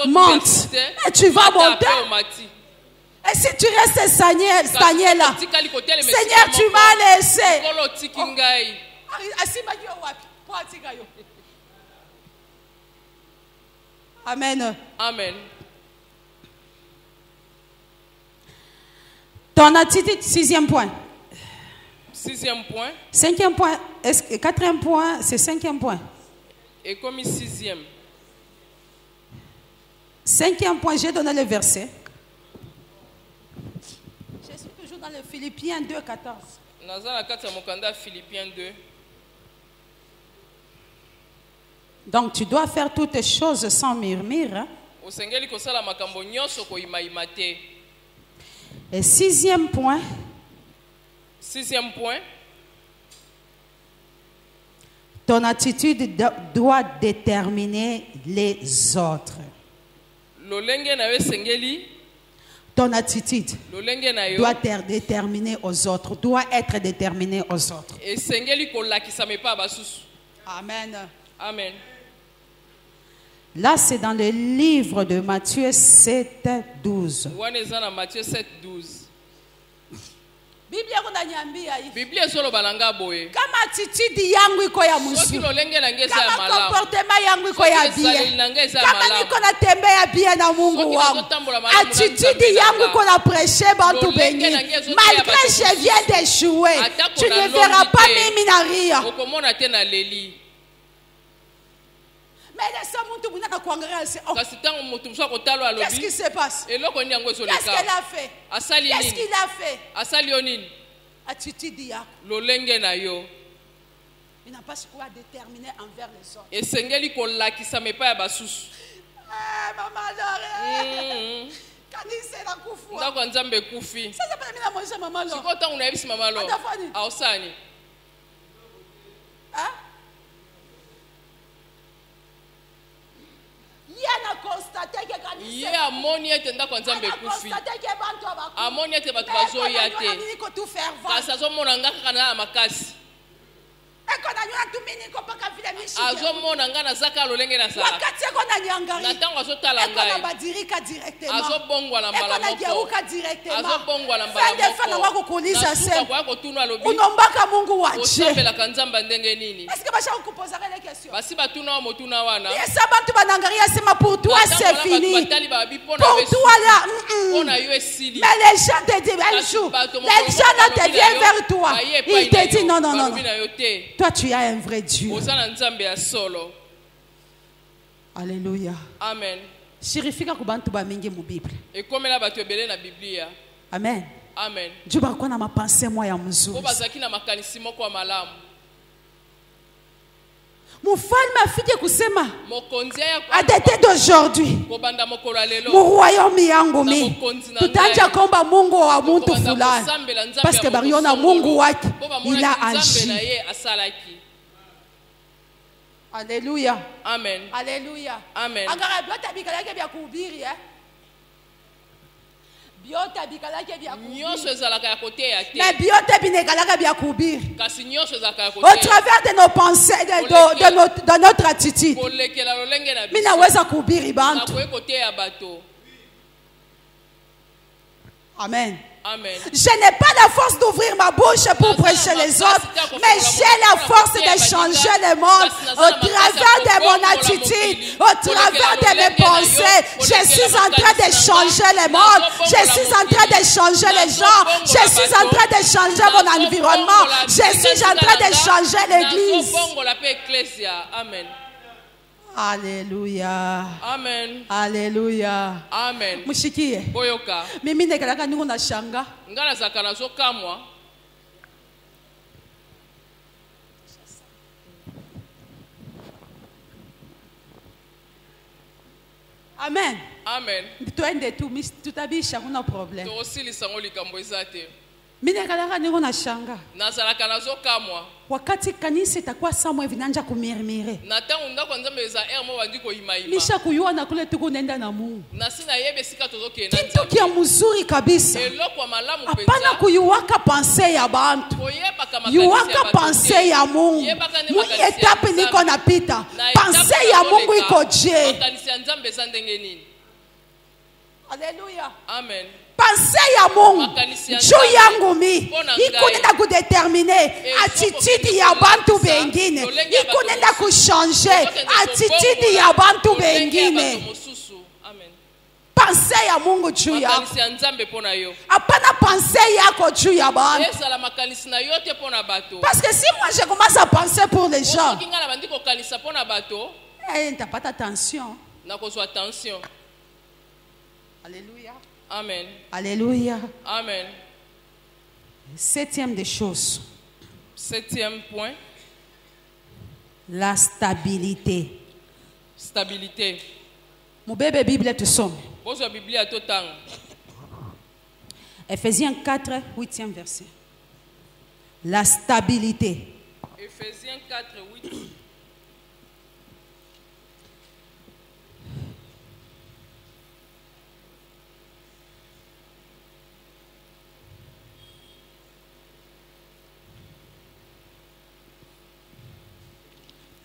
Monte. Et tu vas monter. Et si tu restes stagné là, Seigneur, tu m'as laissé. Amen. Amen. Ton attitude, 6e point. 6e point. 5e point. 4e point, c'est 5e point. Et comme 6e. 5e point, j'ai donné le verset. Je suis toujours dans le Philippiens 2, 14. Philippiens 2. Donc tu dois faire toutes choses sans murmure. Hein? Et 6e point. 6e point. Ton attitude doit déterminer les autres. Ton attitude doit être déterminée aux autres. Doit être déterminée aux autres. Amen. Amen. Là, c'est dans le livre de Matthieu 7, 12. Matthieu 7, 12. Bible kama attitude yangu iko ya mzuri, kama comportement yangu iko ya bien, kama niko natembea bien na Mungu wangu, attitude yangu iko na prêcher bantu bengi, malgré je viens d'échouer, tu ne verras pas mimi na ria. Mais laisse mtu mwenye kuangalia oh, qu'est-ce qui se passe? Qu'est-ce qu'elle a fait? Qu'est-ce qu'il a fait? Attitude yako. Lolenge na yo. Il n'a pas quoi déterminer envers les autres. Esengeli kolakisa mepa ya basusu. Maman Lore. Kanisa la kufu. Ndako nzambe kufi. Sasa pale mimi na mwisha mama Lore. Sikota unayebisi mama Lore. Ausani. Ye amoni ete ndako nzambe ekufi. Amoni ete bato bazoya te. Kasi azomona nga kaka na makasi. Azomona nga nazaka lolenge na sala. Na tango azotala ngai. Azobongwa na mbala moko. Azobongwa na mbala moko. Unombaka Mungu wache. Osambelaka nzamba ndenge nini? Basi batuna motuna wana. Pour toi c'est fini. Pour toi là. Mais les gens te disent un jour, les gens ne te viennent vers toi. Ils te disent non, non, non, non. Toi tu as un vrai Dieu. Alléluia. Amen. Shirifika kubantu ba mingi mu Bible. Ekomela bato ebele na Biblia. Amen. Amen. Dieu ba kona ma pensée moi ya mzuri. Bazaki na makanisi moko ya malamu. Mufalme afike kusema mokonzi ya à dater d'aujourd'hui kobanda mokolo lelo mu royaume yangu mi tutanja komba Mungu wa muntu fulani parce que bariona Mungu wake il a agi. Alléluia. Amen. Alléluia. Amen. Angara biota bikalake bya kuhubiri biota bikalake bya kuhubiri nyonso ezalaka ya kote ya te. Mais biota binekalaka bya kuhubiri kasi nyonso ezalaka ya kote au travers de nos pensées de notre attitude. kolekela lolenge na biso Mina weza kuhubiri bantu. na kote ya bato. Amen. Amen. Je n'ai pas la force d'ouvrir ma bouche pour prêcher les autres, mais j'ai la force de changer le monde au travers de mon attitude, au travers de mes pensées. Je suis en train de changer le monde, je suis en train de changer les gens, je suis en train de changer mon environnement, je suis en train de changer l'église. Amen. Alléluia. Amen. Alléluia. Amen. Mushikie. Boyoka. Mimi nekalaka ningo na shanga. Ngala zakana zokamwa. Amen. Amen. Tuende tu tutabisha kuna problem. To osilisa ngolikambo ezate. Mimi nekalaka ningo na shanga. Nazalaka nazokamwa. Wakati kanisa itakuwa samwe vinanja kumirmire. Na tangu ndako nzambe eza mo bandiko imaima. Misha kuyua na kule tuko nenda na Mungu. Na sina yebe sika tozokenda. Kitu kia mzuri kabisa. Eloko malamu penza. Hapana kuyuwaka pense ya bantu. Yuwaka pense ya Mungu. Mwi etape niko napita. Pense ya Mungu iko je. Makanisi ya nzambe eza ndenge nini? Alléluia. Amen. Pense ya Mungu juu yangu mi ikunenda kudetermine attitude ya bantu bengine, ikunenda kuchanger attitude ya bantu bengine. Pense ya Mungu juu yako, hapana pense yako juu ya bantu. Parce que si moi je commence à penser pour les gens, t'as pas attention. Alléluia. Amen. Alléluia. Amen. Septième des choses. Septième point. La stabilité. Stabilité. Mon bébé Bible te somme. Bonjour Bible à tout temps. Ephésiens 4, 8e verset. La stabilité. Ephésiens 4, 8.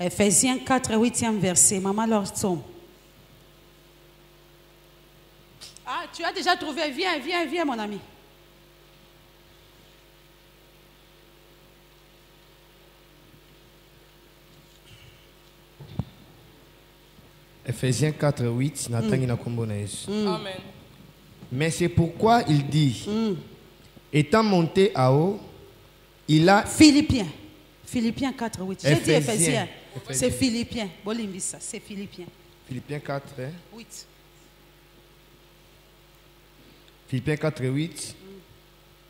Ephésiens 4, 8e verset. Maman Lorton. Ah, tu as déjà trouvé. Viens, viens, viens, mon ami. Ephésiens 4, 8. Amen. Mais c'est pourquoi il dit, étant monté à haut, il a... Philippiens 4, 8. J'ai dit Ephésiens. C'est Philippiens. Bolimbisa, c'est Philippiens. Philippiens 4, 8. Philippiens 4, 8.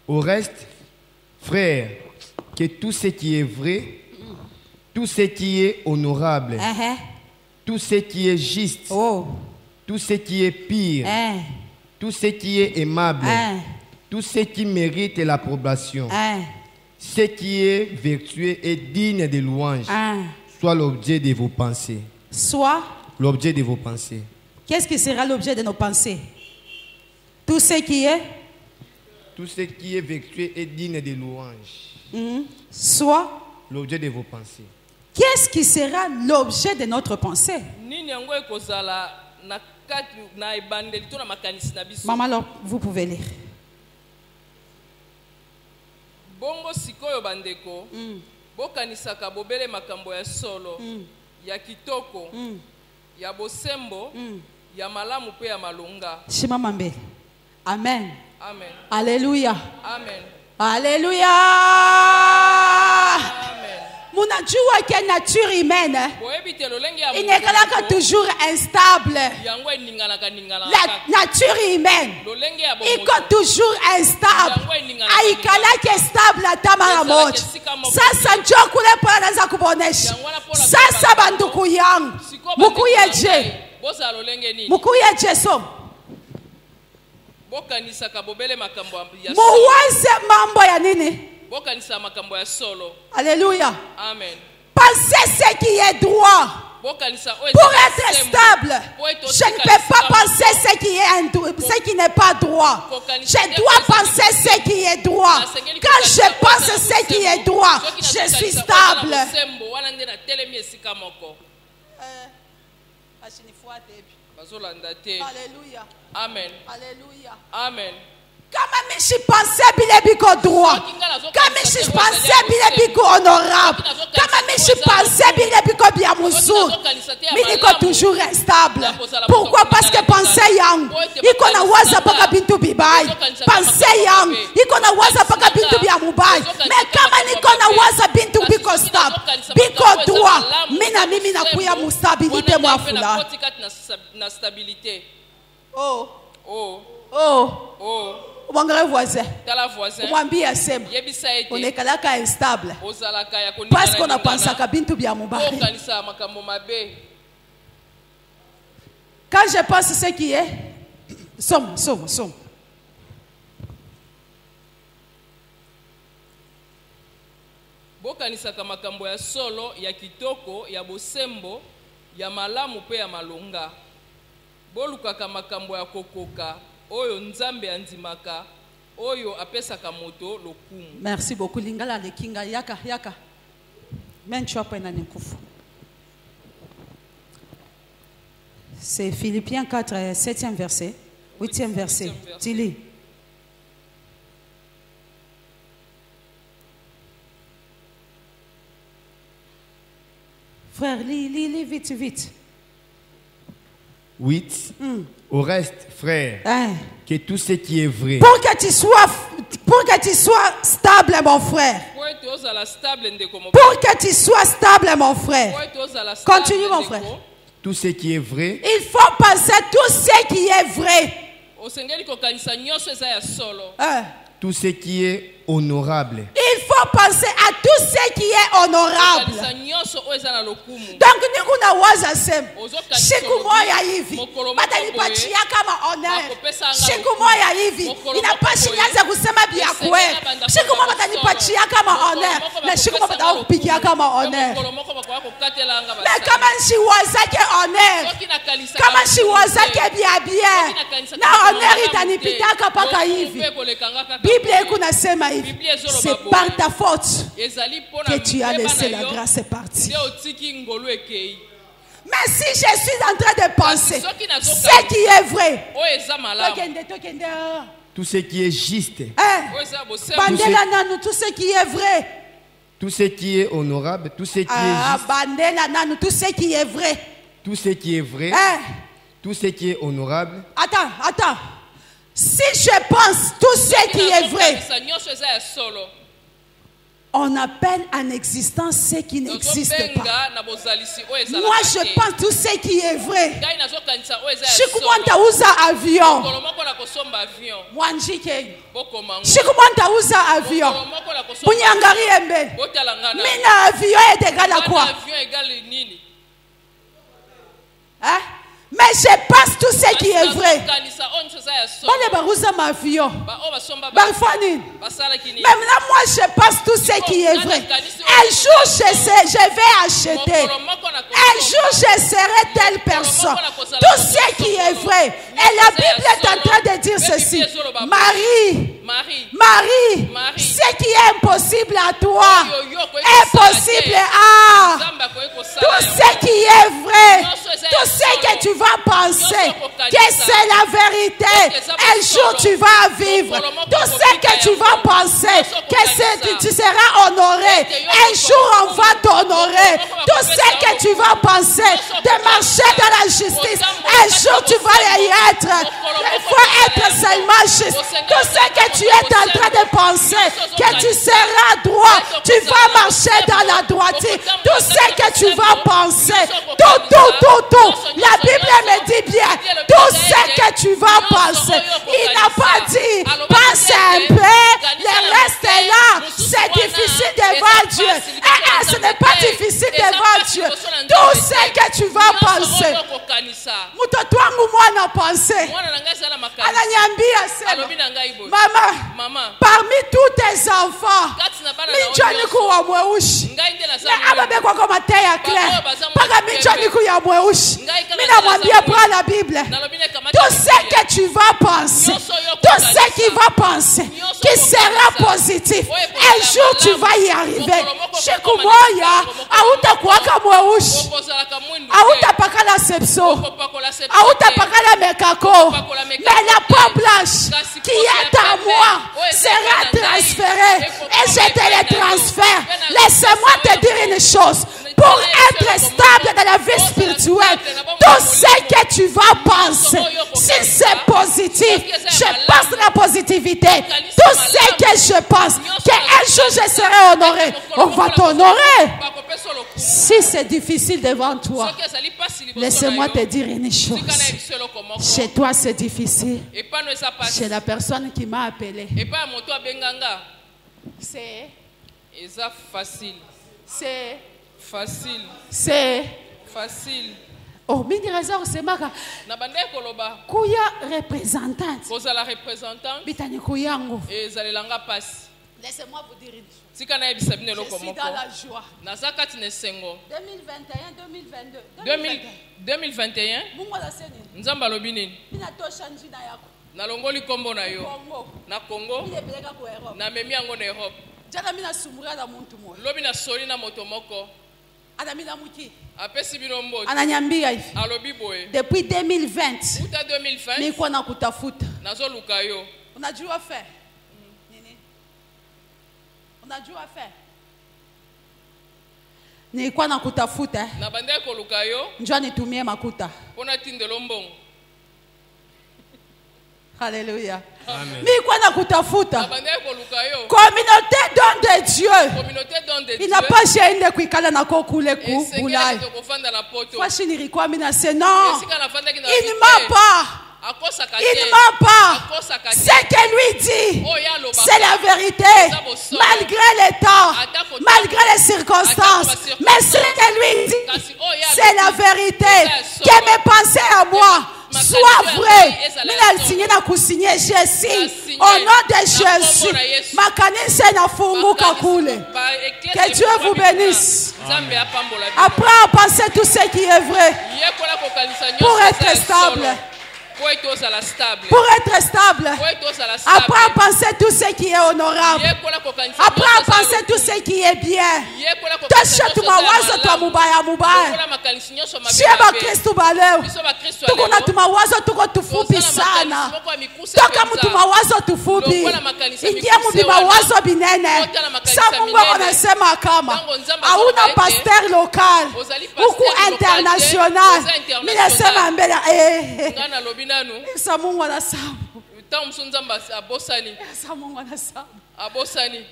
Au reste, frères, que tout ce qui est vrai, tout ce qui est honorable, tout ce qui est juste, tout ce qui est pire, tout ce qui est aimable, tout ce qui mérite l'approbation, ce qui est vertueux et digne de louange, soit l'objet de vos pensées. Soit l'objet de vos pensées. Qu'est-ce qui sera l'objet de nos pensées? Tout ce qui est vertueux et digne de louange. Soit l'objet de vos pensées. Qu'est-ce qui sera l'objet de notre pensée? Maman, alors, vous pouvez lire. Bongo sikoyo bandeko, bokanisaka bobele makambo ya solo, ya kitoko, ya bosembo, ya malamu pe ya malunga. Shimamambe. Amen. Amen. Alléluia. Amen. Alléluia. Amen. Munajua que nature humaine il n'est que toujours instable. La nature humaine il est toujours instable. Aikala que stable tamara moja. Sasa njoo kule pale za kubonesha. Sasa banduku yangu mukuyeje. Mukuyeje so. Muwaze mambo ya nini? Alléluia. Amen. Pensez ce qui est droit. Pour être stable, je ne peux pas penser ce qui n'est pas droit. Je dois penser ce qui est droit. Quand je pense ce qui est droit, je suis stable. Alléluia. Amen. Alléluia. Amen. Kama mishi pensais bile biko droit. Kama mishi pensais bile biko honorable. Kama mishi pensais bile biko bien muzuri. Miliko toujours instable. Pourquoi? Parce que pensée yang iko na waza paka bintu bibai. Pensée yang iko na waza paka bintu bia mubai. Mais kama niko na waza bintu biko stable, biko droit, mimi na kuya mustabilité mwa fula. Na stabilité. Oh. Oh. Oh. Oh. Voisin. On est instable parce qu'on a pensé à bintu bia mubari. Quand je pense ce qui est somme. Bokanisaka makambo ya solo ya kitoko ya bosembo ya malamu pe ya malonga. Bolukaka makambo ya kokoka. Oyo nzambe andimaka oyo apesaka moto lokumu. Merci beaucoup lingala le kinga yaka menchwa na nikufu. C'est Philippiens 4 7e verset, 8e verset. Tu lis. Frère, lis vite. 8. Au reste, frère, que tout ce qui est vrai. Pour que tu sois stable, mon frère. Pour que tu sois stable, mon frère. Continue, mon frère. Tout ce qui est vrai. Il faut penser tout ce qui est vrai. Tout ce qui est honorable. Il faut penser à tout ce qui est honorable. Donc nous nawaza sem. Siku moja hivi batanipatia kama honor. Siku moja hivi inapaswa nianze kusema bia kweli. Siku moja batanipatia kama honor na siku moja batakupigia kama honor. Na kama siwaza ke honor, kama siwaza ke bia na honor itanipitaka paka hivi. Biblia kunasema hivi, c'est par ta faute que tu as laissé la grâce partir. Mais si je suis en train de penser ce qui est vrai, tout ce qui est juste, tout ce qui est vrai, tout ce qui est honorable, tout ce qui est juste, tout ce qui est vrai, tout ce qui est vrai, tout ce qui est honorable. Attends. Si je pense tout ce qui est vrai, on appelle en existence ce qui n'existe pas. Moi, je pense tout ce qui est vrai. Si comment tu as un avion, si comment tu as un avion, mais l'avion est égal à quoi? Mais je pense tout ce qui est vrai. Bale barusa ma avion. Barfani. Même là, moi, je passe tout ce qui est vrai. Un jour, je vais acheter. Un jour, je serai telle personne. Tout ce qui est vrai. Et la Bible est en train de dire ceci. Marie, ce qui est impossible à toi est possible à tout ce qui est vrai. Tout ce que tu vas penser que c'est la vérité. Un jour, tu vas vivre. Tout ce que tu vas penser que tu seras honoré. Un jour, on va t'honorer. Tout ce que tu vas penser de marcher dans la justice. Un jour, tu vas y être. Il faut être seulement juste. Tout ce que tu es en train de penser, que tu seras droit, tu vas marcher dans la droiture. Tout ce que tu vas penser, tout. La Bible me dit bien, tout ce que tu vas penser. Il n'a pas dit, passe un peu, le reste est là. C'est difficile devant Dieu. Ce n'est pas difficile devant Dieu. Tout ce que tu vas penser. Mutoto wangu mwana pensé. Ananiambia sema, Maman, parmi tous tes enfants, minjoni kuwa mweushi. Ababe kwa kama teya clair. Paka minjoni kuya mweushi. Mina mwambia prends la Bible. Tout ce que tu vas penser, tout ce qui va penser, qui sera positif, un jour tu vas y arriver. Siku moja, hautakuwaka mweushi. Hautapakala sepso. Hautapakala mekako. Mais la peau blanche qui est à moi sera transférée. Et je te le transfère. Laisse-moi te dire une chose. Pour être stable dans la vie spirituelle, tout ce que tu vas penser, si c'est positif, je pense la positivité. Tout ce que je pense, qu'un jour je serai honoré, on va t'honorer. Si c'est difficile devant toi, laisse-moi te dire une chose. Chez toi, c'est difficile. Chez la personne qui m'a appelé, c'est facile. C'est facile. Oh, mini réserve c'est maka. Kuya représentante. Kozala représentante. Bitani kuyango. Et zalelanga passe. Laissez-moi vous dire une chose. Je suis dans la joie. 2021, 2021. Nzamba lobi nini? Nalongoli kombo na yo. Na Congo. Na memi yango na Europe. Lobi na soli na moto moko. Ananiambia hivi. Alobi boye. Depuis 2020. Uta 2020. Nilikuwa nakutafuta. Nazoluka yo. Unajua faire? Nini? Unajua faire? Nilikuwa nakutafuta. Na bande koluka yo. Njoo nitumie makuta. Pona tindelo mbongo. Alléluia. Nilikuwa nakutafuta. Communauté don de Dieu. Il n'a pas gêné de kuikala na kokule ku bulai. Fashi nilikuwa mina se non. Il ne m'a pas. Il ne m'a pas. Ce que lui dit, c'est la vérité. Malgré les temps, malgré les circonstances. Mais ce que lui dit, c'est la vérité. Que mes pensées à moi soient vraies. Mina signé na kusigné, je signe. Au nom de Jésus. Makanise na funguka kule. Que Dieu vous bénisse. Apprends à penser tout ce qui est vrai. Pour être stable. Pour être stable, apprends à penser tout ce qui est honorable. Apprends à penser tout ce qui est bien. Tosha tumawazo twa mubaya mubaya. Sheba Kristo baleo. Tukuna tumawazo tuko tufupi sana. Toka mtu mawazo tufupi. Ingia mbi mawazo binene. Sa Mungu anasema kama hauna pasteur local. Huku international. Mimi nasema mbele Sa Mungu anasabu. Sa Mungu anasabu.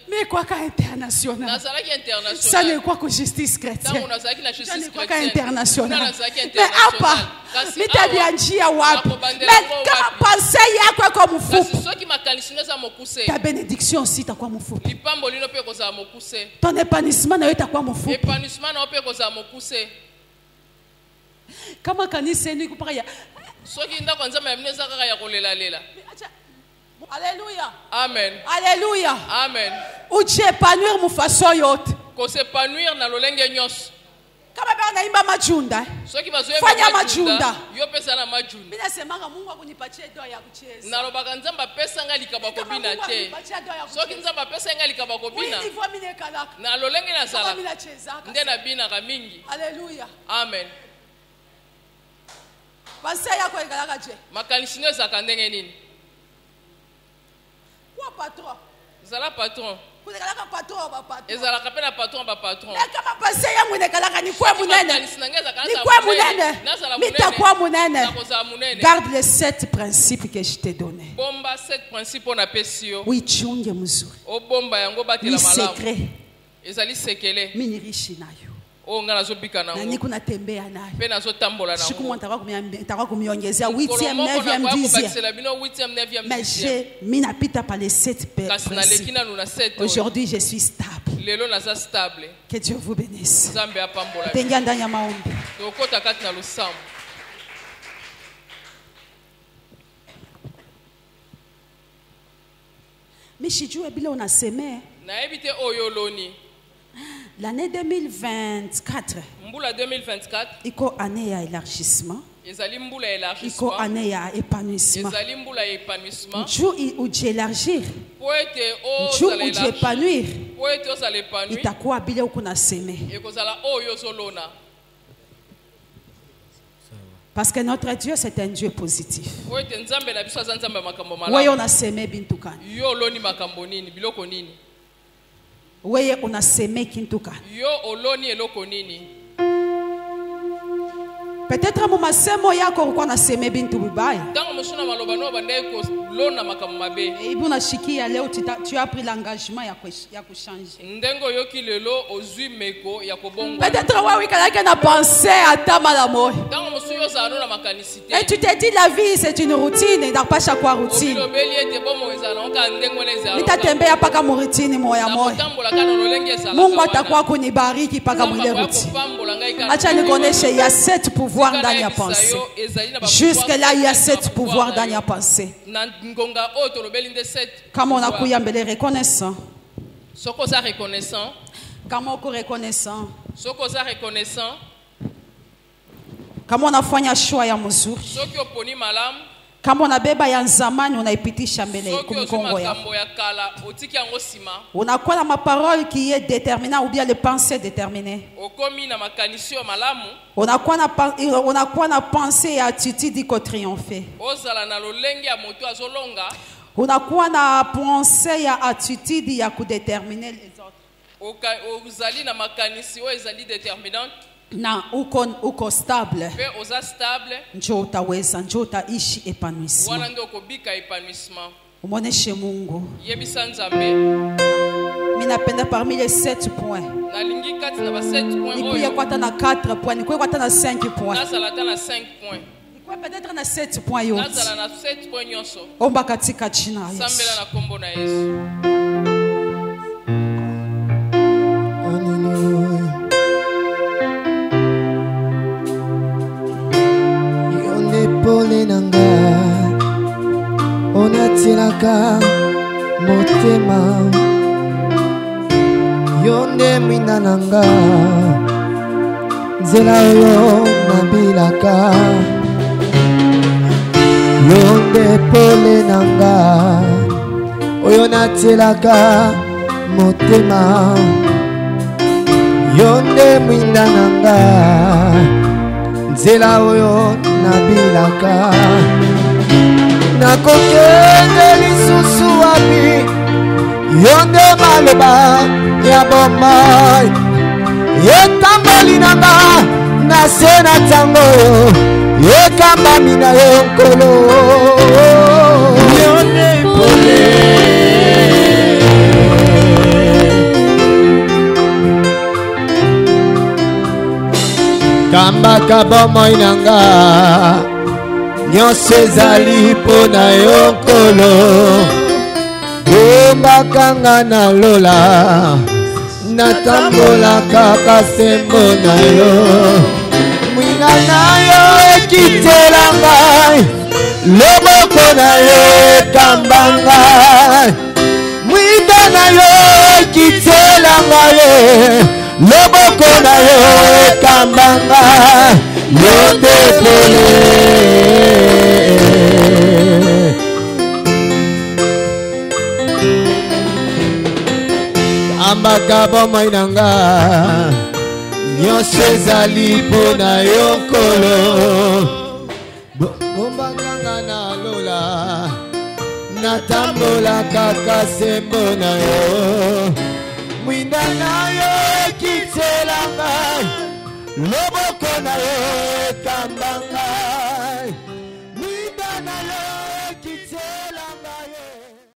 Mais quoi qu'à international. Ça n'est quoi que justice chrétienne. Ça n'est quoi qu'à international. Mais apa, mita bianjia wapi. Mais kama pensée yako comme mfupi. Ta bénédiction aussi ta kwa mfupi. Ton épanouissement na yo ta kwa mfupi. Kama kanisa ni kupaya Alléluia. Amen. Alléluia. Amen. Ou tu épanouir mon façon yote. Ko s'épanouir na lolenge nyos. Kama ba naimba majunda. Soki bazoe fanya majunda. Yo pesa na majunda. Mina semanga Mungu akunipatie doa ya kucheza. Na lobaka nzamba pesa nga likaba kobina te. Soki nzamba pesa nga likaba kobina. Na lolenge na sala. Nde na bina ka mingi. Alléluia. Amen. Basa yako ekalaka je. Makanisi no ezaka ndenge nini? Quoi patron? Zala patron. Kunekalaka patron ba patron. Ezala kapena patron ba patron. Kama basa yangu nekalaka ni kwa munene. Ni kwa munene. Mita kwa munene. Garde les 7 principes que je t'ai donnés. Bomba 7 principes on apesio. Oui, chunge mzuri. O bomba yango batela malamu. Secret. Ezali sekele. Mini riche nayo. O ngala zobika na ngo. Na niku natembea nayo. Pe nazo tambola na ngo. Siku mtaka kumiongezea 8e, 9e, 10e. Mais j'ai minapita par les 7 principes. Aujourd'hui, je suis stable. Lelo naza stable. Que Dieu vous bénisse. Nzambe apambola. Tengia ndani ya maombi. Tokota kati na lusambo. Mishijue bila unaseme. Na ebite oyoloni. L'année 2024. Mbula 2024. Iko année ya élargissement. Ezali mbula élargissement. Iko année ya épanouissement. Ezali mbula épanouissement. Dieu élargir. Poete o Dieu épanouir. Poete o sala épanouir. Itakuwa bila ukuna seme. Ekozala oyo zolona. Parce que notre Dieu c'est un Dieu positif. Poete nzambe na biso azanzamba makambo malamu. Wewe unaseme bintukani. Yo loni makambo nini biloko nini? Wewe unaseme kintuka. Yo oloni eloko nini? Peut-être mu masemo yako uko naseme bintu bibaya. Tango mosuna maloba no bandai ko lona makambo mabe. Ibu nashikia leo tu as pris l'engagement ya kuchanger. Ndengo yoki lelo ozui meko ya kobongo. Peut-être wewe kalaka na penser ata malamo. Tango mosuyo za no na makanisite. Et tu te dis la vie c'est une routine et pas chaque fois routine. Lobeli ete bomo ezala onka ndengo leza. Nitatembea paka routine moya moya. Mungu atakuwa kunibariki paka mwile routine. Acha nikoneshe ya 7 pouvoirs dans la pensée. Jusque-là, il y a 7 pouvoirs dans la pensée. Comme on a pu y embellir reconnaissant. Comme on est reconnaissant. Comme on a fait un choix ya mzuri. Kama unabeba ya zamani unaipitisha mbele kumkongo yako. Unakuwa na maparole qui est déterminant ou bien les pensées déterminées. Unakuwa na pensée et attitude iko triompher. Unakuwa na pensée et attitude ya kudéterminer les autres. Na uko stable. Njoo utaweza, njoo utaishi épanouissement. Umoneshe Mungu. Mimi napenda parmi les 7 points. Nikuye kwata na 4 points, nikuye kwata na 5 points. Nikuye peut-être na 7 points yote. Omba katika jina la Yesu. Pole nanga onatilaka motema yonde mwina nanga nzela oyo nabilaka yonde pole nanga oyo natilaka motema yonde mwina nanga nzela oyo nabilaka nakokende lisusu wapi yonde maloba ya bomoi etamboli nanga na se na ntango ekambami na yo nkolo yonde pole kambaka bomoi nanga nyonso ezali mpo na yo nkolo bombaka nga na lola natambolaka kasembo na yo mwina na yo ekitela ngai loboko na yo ekambanga mwinda na yo ekitelanga ye loboko na yo ekambanga yo nde pole ambaka bomoi na nga nyonso ezali mpo na yo nkolo bombakanga na lola natambola kaka sembo na yo mwinda na yo ekitelanga loboko na yo ekambanga